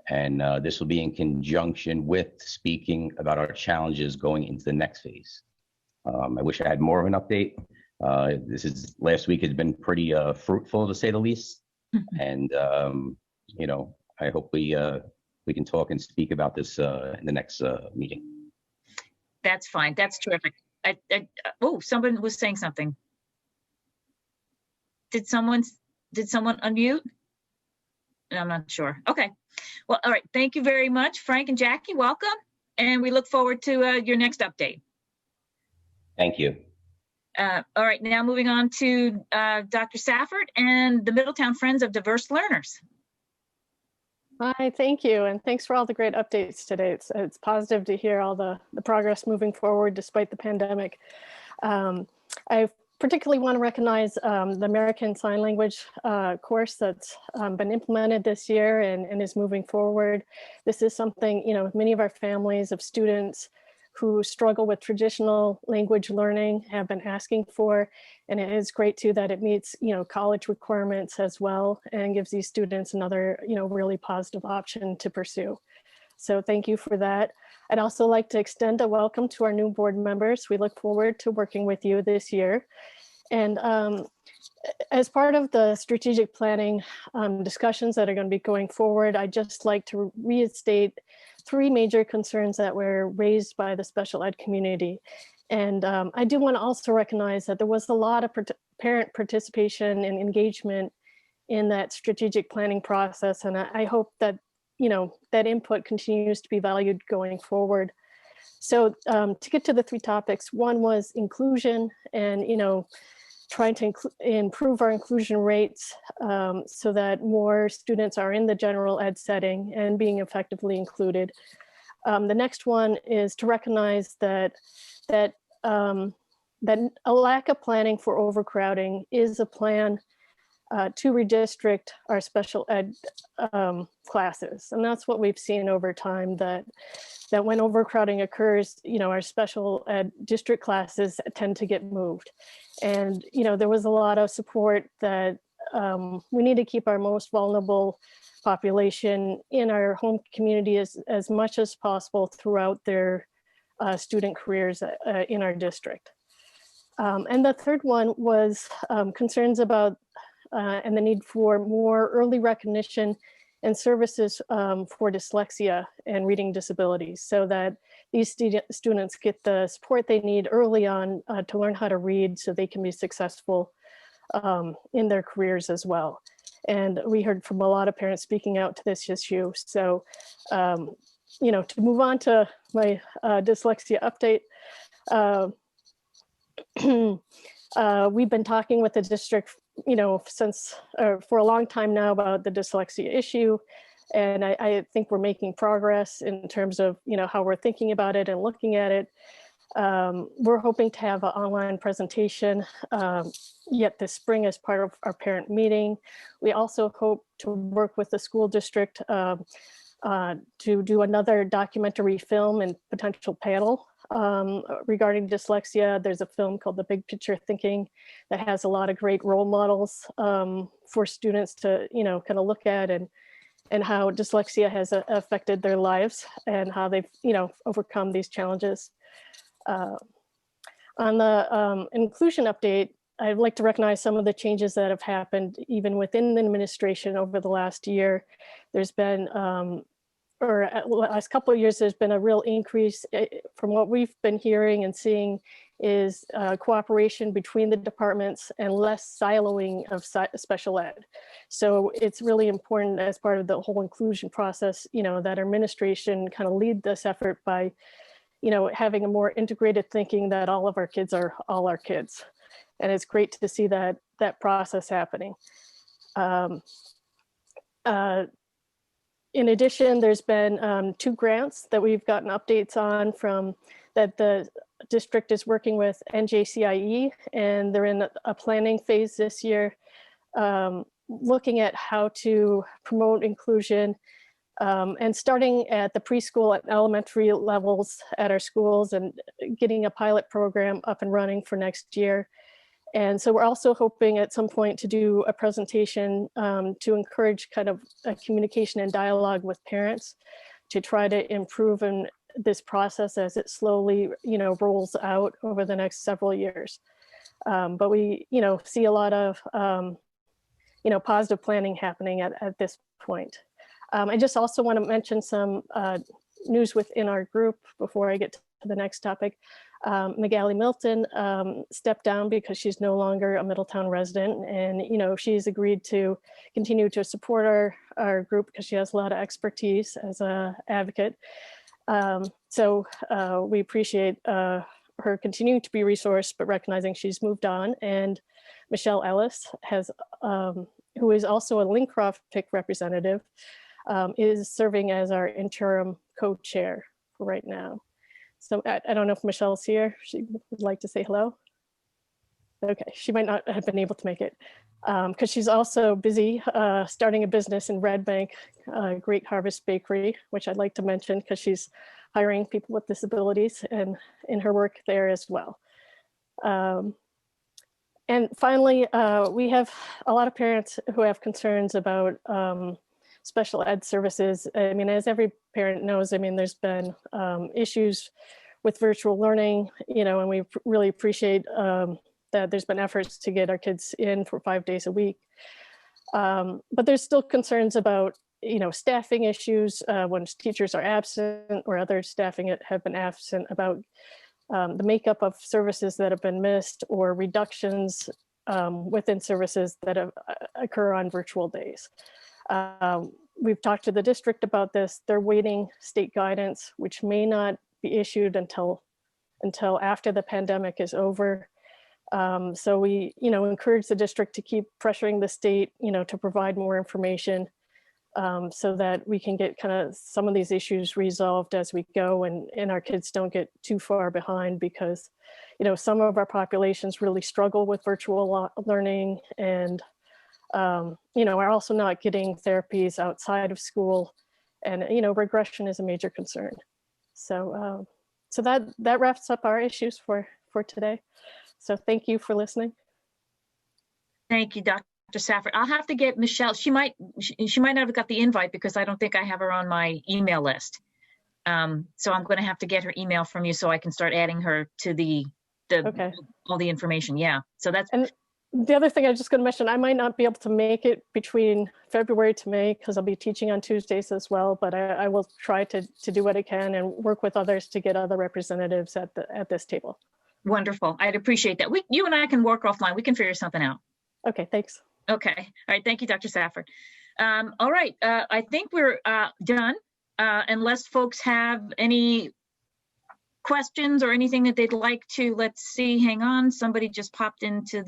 And this will be in conjunction with speaking about our challenges going into the next phase. I wish I had more of an update. Last week has been pretty fruitful, to say the least. And, you know, I hope we can talk and speak about this in the next meeting. That's fine. That's terrific. Oh, someone was saying something. Did someone unmute? I'm not sure. Okay. Well, all right. Thank you very much, Frank and Jackie. Welcome. And we look forward to your next update. Thank you. All right. Now moving on to Dr. Safford and the Middletown Friends of Diverse Learners. Hi, thank you. And thanks for all the great updates today. It's positive to hear all the progress moving forward despite the pandemic. I particularly want to recognize the American Sign Language course that's been implemented this year and is moving forward. This is something, you know, many of our families of students who struggle with traditional language learning have been asking for. And it is great too that it meets, you know, college requirements as well and gives these students another, you know, really positive option to pursue. So thank you for that. I'd also like to extend a welcome to our new board members. We look forward to working with you this year. And as part of the strategic planning discussions that are going to be going forward, I'd just like to reinstate 3 major concerns that were raised by the special ed community. And I do want to also recognize that there was a lot of parent participation and engagement in that strategic planning process. And I hope that, you know, that input continues to be valued going forward. So to get to the 3 topics, one was inclusion and, you know, trying to improve our inclusion rates so that more students are in the general ed setting and being effectively included. The next one is to recognize that a lack of planning for overcrowding is a plan to redistrict our special ed classes. And that's what we've seen over time, that when overcrowding occurs, you know, our special ed district classes tend to get moved. And, you know, there was a lot of support that we need to keep our most vulnerable population in our home community as much as possible throughout their student careers in our district. And the third one was concerns about and the need for more early recognition and services for dyslexia and reading disabilities so that these students get the support they need early on to learn how to read so they can be successful in their careers as well. And we heard from a lot of parents speaking out to this issue. So, you know, to move on to my dyslexia update, we've been talking with the district, you know, for a long time now about the dyslexia issue. And I think we're making progress in terms of, you know, how we're thinking about it and looking at it. We're hoping to have an online presentation yet this spring as part of our parent meeting. We also hope to work with the school district to do another documentary film and potential panel regarding dyslexia. There's a film called The Big Picture Thinking that has a lot of great role models for students to, you know, kind of look at and how dyslexia has affected their lives and how they've, you know, overcome these challenges. On the inclusion update, I'd like to recognize some of the changes that have happened even within the administration over the last year. There's been, or the last couple of years, there's been a real increase from what we've been hearing and seeing is cooperation between the departments and less siloing of special ed. So it's really important as part of the whole inclusion process, you know, that our administration kind of lead this effort by, you know, having a more integrated thinking that all of our kids are all our kids. And it's great to see that process happening. in addition, there's been 2 grants that we've gotten updates on from that the district is working with NJCIE, and they're in a planning phase this year, looking at how to promote inclusion and starting at the preschool and elementary levels at our schools and getting a pilot program up and running for next year. And so we're also hoping at some point to do a presentation to encourage kind of a communication and dialogue with parents to try to improve in this process as it slowly, rolls out over the next several years. But we, see a lot of, positive planning happening at this point. I just also want to mention some news within our group before I get to the next topic. Magali Milton stepped down because she's no longer a Middletown resident, and she's agreed to continue to support our group because she has a lot of expertise as an advocate. So we appreciate her continuing to be resourced, but recognizing she's moved on. And Michelle Ellis has, who is also a Lincroft PIC representative, is serving as our interim co-chair for right now. So I don't know if Michelle's here. She would like to say hello. Okay, she might not have been able to make it because she's also busy starting a business in Red Bank, Great Harvest Bakery, which I'd like to mention because she's hiring people with disabilities and in her work there as well. And finally, we have a lot of parents who have concerns about special ed services. I mean, as every parent knows, there's been issues with virtual learning, and we really appreciate that there's been efforts to get our kids in for 5 days a week. But there's still concerns about, staffing issues when teachers are absent or other staffing have been absent, about the makeup of services that have been missed or reductions within services that occur on virtual days. We've talked to the district about this. They're waiting state guidance, which may not be issued until after the pandemic is over. So we, encourage the district to keep pressuring the state, to provide more information so that we can get kind of some of these issues resolved as we go, and our kids don't get too far behind, because, some of our populations really struggle with virtual learning and are also not getting therapies outside of school, and regression is a major concern. So so that wraps up our issues for today. So thank you for listening. Thank you, Dr. Safford. I'll have to get Michelle. She might not have got the invite because I don't think I have her on my email list. So I'm going to have to get her email from you so I can start adding her to the okay, all the information. Yeah. So that's. And the other thing I was just going to mention, I might not be able to make it between February to May because I'll be teaching on Tuesdays as well, but I will try to do what I can and work with others to get other representatives at this table. Wonderful. I'd appreciate that. You and I can work offline. We can figure something out. Okay, thanks. Okay. All right. Thank you, Dr. Safford. All right. I think we're done unless folks have any questions or anything that they'd like to, let's see, hang on. Somebody just popped into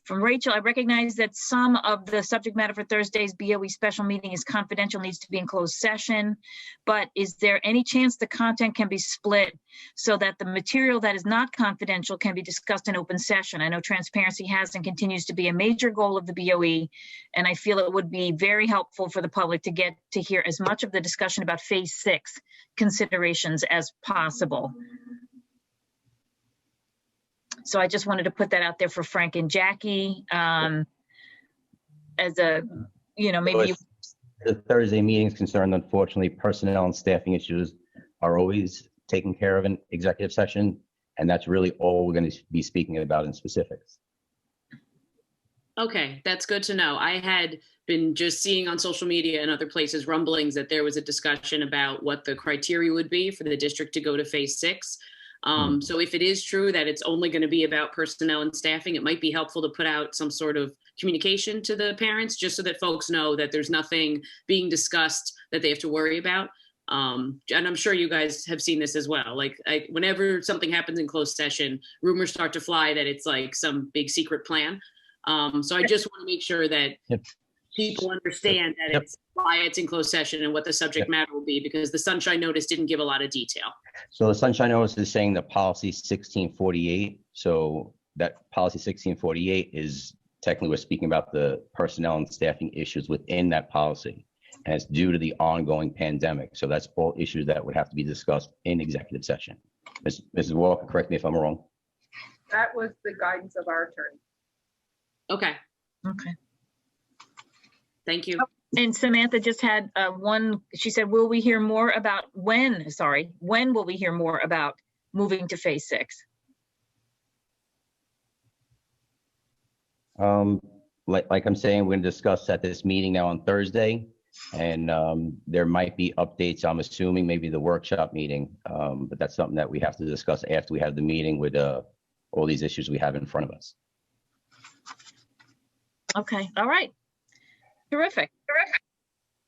from Rachel. I recognize that some of the subject matter for Thursday's BOE special meeting is confidential, needs to be in closed session, but is there any chance the content can be split so that the material that is not confidential can be discussed in open session? I know transparency has and continues to be a major goal of the BOE, and I feel it would be very helpful for the public to get to hear as much of the discussion about phase 6 considerations as possible. So I just wanted to put that out there for Frank and Jackie as a, maybe. The Thursday meeting is concerned, unfortunately, personnel and staffing issues are always taken care of in executive session. And that's really all we're going to be speaking about in specifics. Okay, that's good to know. I had been just seeing on social media and other places rumblings that there was a discussion about what the criteria would be for the district to go to phase 6. So if it is true that it's only going to be about personnel and staffing, it might be helpful to put out some sort of communication to the parents, just so that folks know that there's nothing being discussed that they have to worry about. And I'm sure you guys have seen this as well. Like whenever something happens in closed session, rumors start to fly that it's like some big secret plan. So I just want to make sure that people understand that it's why it's in closed session and what the subject matter will be, because the sunshine notice didn't give a lot of detail. So the sunshine notice is saying the policy 1648. So that policy 1648 is technically, we're speaking about the personnel and staffing issues within that policy. And it's due to the ongoing pandemic. So that's all issues that would have to be discussed in executive session. Mrs. Walker, correct me if I'm wrong. That was the guidance of our attorney. Okay. Okay. Thank you. And Samantha just had one, she said, will we hear more about when will we hear more about moving to phase 6? Like I'm saying, we're going to discuss at this meeting now on Thursday, and there might be updates, I'm assuming maybe the workshop meeting, but that's something that we have to discuss after we have the meeting with all these issues we have in front of us. Okay, all right. Terrific.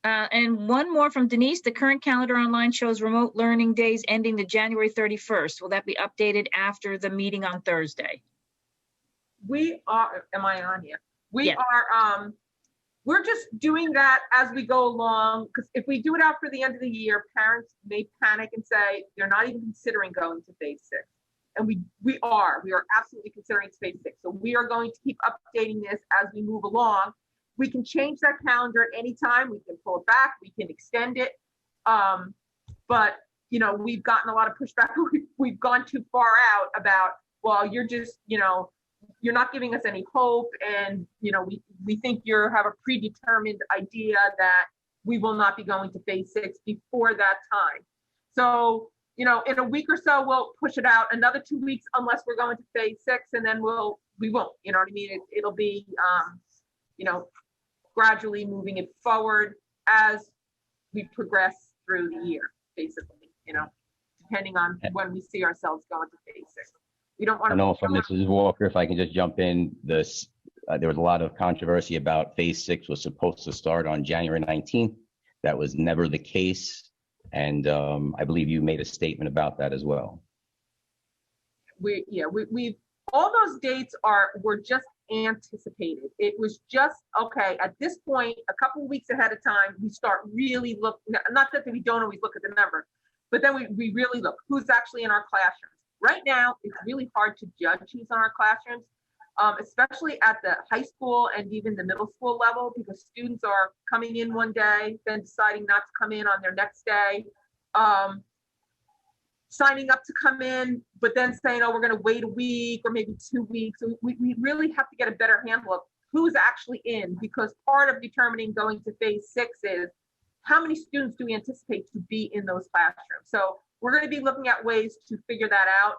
And one more from Denise. The current calendar online shows remote learning days ending to January 31st. Will that be updated after the meeting on Thursday? We are, am I on here? We Yes. are, we're just doing that as we go along, because if we do it out for the end of the year, parents may panic and say they're not even considering going to phase 6. And we are absolutely considering phase 6. So we are going to keep updating this as we move along. We can change that calendar at any time. We can pull it back. We can extend it. But, you know, we've gotten a lot of pushback. We've gone too far out about, well, you're just, you know, you're not giving us any hope. And, you know, we think you have a predetermined idea that we will not be going to phase 6 before that time. So, you know, in a week or so, we'll push it out another 2 weeks unless we're going to phase 6, and then we won't, you know what I mean? It'll be, you know, gradually moving it forward as we progress through the year, basically, you know, depending on when we see ourselves going to phase 6. We don't want to. I know from Mrs. Walker, if I can just jump in, there was a lot of controversy about phase 6 was supposed to start on January 19th. That was never the case. And I believe you made a statement about that as well. We all those dates were just anticipated. It was just, okay, at this point, a couple of weeks ahead of time, we start really looking, not that we don't always look at the number, but then we really look who's actually in our classrooms. Right now, it's really hard to judge who's in our classrooms, especially at the high school and even the middle school level, because students are coming in one day, then deciding not to come in on their next day, signing up to come in, but then saying, oh, we're going to wait a week or maybe 2 weeks. So we really have to get a better handle of who's actually in, because part of determining going to phase 6 is how many students do we anticipate to be in those classrooms. So we're going to be looking at ways to figure that out.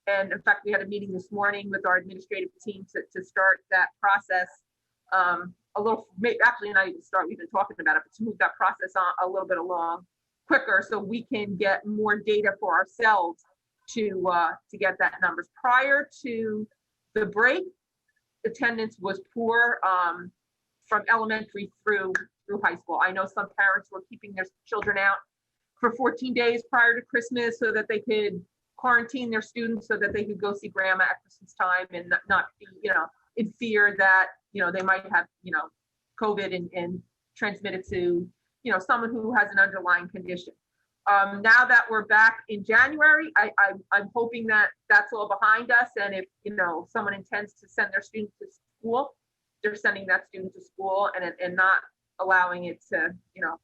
And in fact, we had a meeting this morning with our administrative team to start that process a little, actually not even start, we've been talking about it, but to move that process on a little bit along quicker so we can get more data for ourselves to get that numbers. Prior to the break, attendance was poor from elementary through high school. I know some parents were keeping their children out for 14 days prior to Christmas so that they could quarantine their students so that they could go see grandma at Christmas time and not be, you know, in fear that, you know, they might have, you know, COVID and transmit it to, you know, someone who has an underlying condition. Now that we're back in January, I'm hoping that that's all behind us. And if, you know, someone intends to send their student to school, they're sending that student to school and not allowing it to, you know,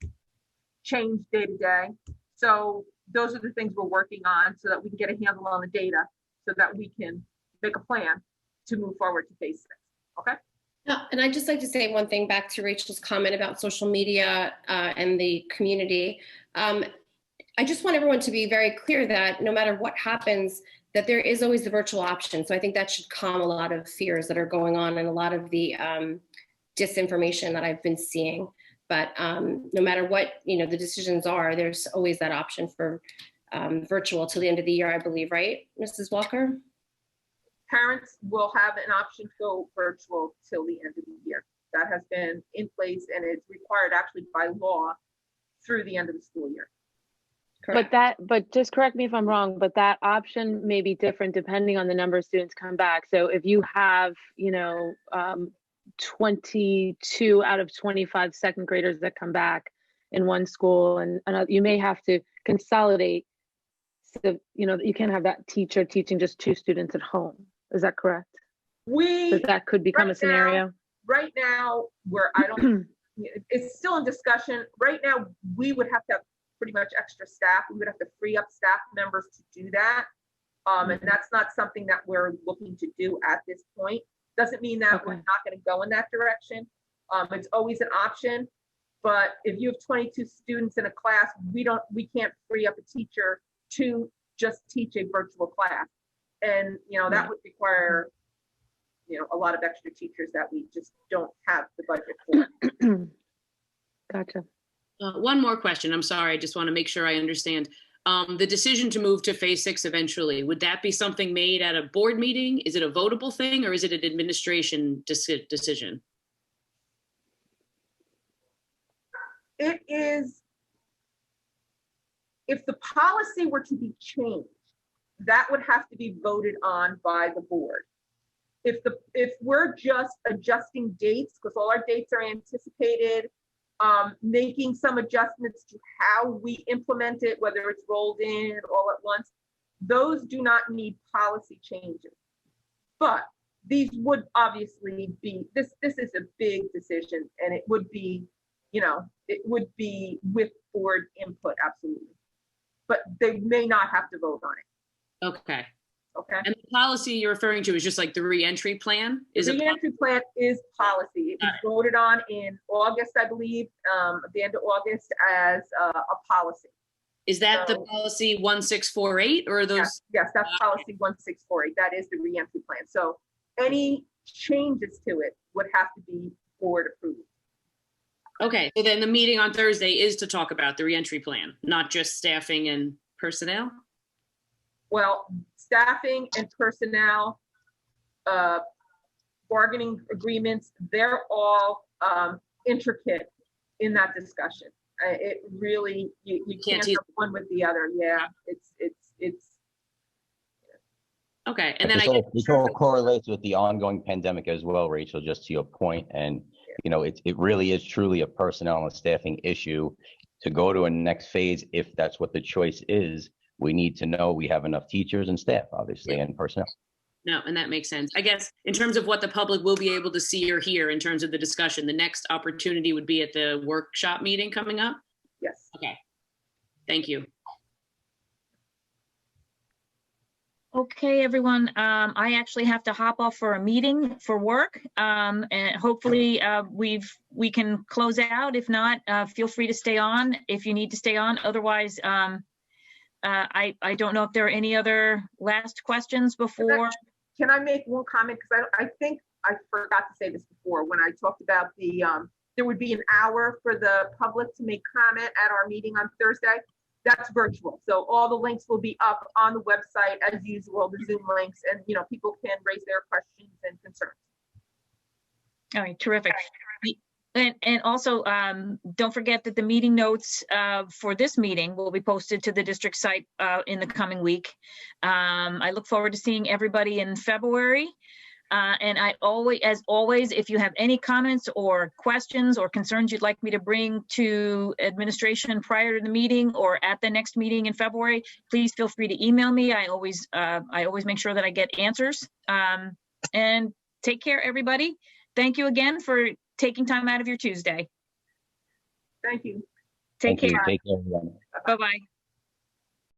change day to day. So those are the things we're working on so that we can get a handle on the data so that we can make a plan to move forward to phase 6. Okay. And I'd just like to say one thing back to Rachel's comment about social media and the community. I just want everyone to be very clear that no matter what happens, that there is always the virtual option. So I think that should calm a lot of fears that are going on and a lot of the disinformation that I've been seeing. But no matter what, you know, the decisions are, there's always that option for virtual till the end of the year, I believe, right, Mrs. Walker? Parents will have an option to go virtual till the end of the year. That has been in place and it's required actually by law through the end of the school year. Correct. But just correct me if I'm wrong, but that option may be different depending on the number of students come back. So if you have, you know, 22 out of 25 second graders that come back in one school, and you may have to consolidate. So, you can't have that teacher teaching just 2 students at home. Is that correct? That could become a scenario. Right now, where I don't, it's still in discussion. Right now, we would have to have pretty much extra staff. We would have to free up staff members to do that. And that's not something that we're looking to do at this point. Doesn't mean that we're not going to go in that direction. It's always an option. But if you have 22 students in a class, we can't free up a teacher to just teach a virtual class. And, that would require, a lot of extra teachers that we just don't have the budget for. Gotcha. One more question. I'm sorry. I just want to make sure I understand. The decision to move to phase 6 eventually, would that be something made at a board meeting? Is it a votable thing, or is it an administration decision? It is, if the policy were to be changed, that would have to be voted on by the board. If we're just adjusting dates, because all our dates are anticipated, making some adjustments to how we implement it, whether it's rolled in all at once, those do not need policy changes. But these would obviously be, this is a big decision, and it would be, it would be with board input, absolutely. But they may not have to vote on it. Okay. Okay. And the policy you're referring to is just like the reentry plan? The reentry plan is policy. It was voted on in August, I believe, at the end of August, as a policy. Is that the policy 1648, or are those? Yes, that's policy 1648. That is the reentry plan. So any changes to it would have to be board approved. Okay, so then the meeting on Thursday is to talk about the reentry plan, not just staffing and personnel? Well, staffing and personnel, bargaining agreements, they're all intricate in that discussion. It really, you can't have one with the other. Yeah, it's. Okay, and then this all correlates with the ongoing pandemic as well, Rachel, just to your point. And, it really is truly a personnel and staffing issue. To go to a next phase, if that's what the choice is, we need to know we have enough teachers and staff, obviously, and personnel. No, and that makes sense. I guess in terms of what the public will be able to see or hear in terms of the discussion, the next opportunity would be at the workshop meeting coming up? Yes. Okay. Thank you. Okay, everyone. I actually have to hop off for a meeting for work, and hopefully we can close out. If not, feel free to stay on if you need to stay on. Otherwise, I don't know if there are any other last questions before. Can I make one comment? Because I think I forgot to say this before when I talked about there would be an hour for the public to make comment at our meeting on Thursday. That's virtual. So all the links will be up on the website as usual, the Zoom links, and people can raise their questions and concerns. All right, terrific. And also, don't forget that the meeting notes for this meeting will be posted to the district site in the coming week. I look forward to seeing everybody in February. And as always, if you have any comments or questions or concerns you'd like me to bring to administration prior to the meeting or at the next meeting in February, please feel free to email me. I always make sure that I get answers. And take care, everybody. Thank you again for taking time out of your Tuesday. Thank you. Take care. Take care, everyone. Bye-bye.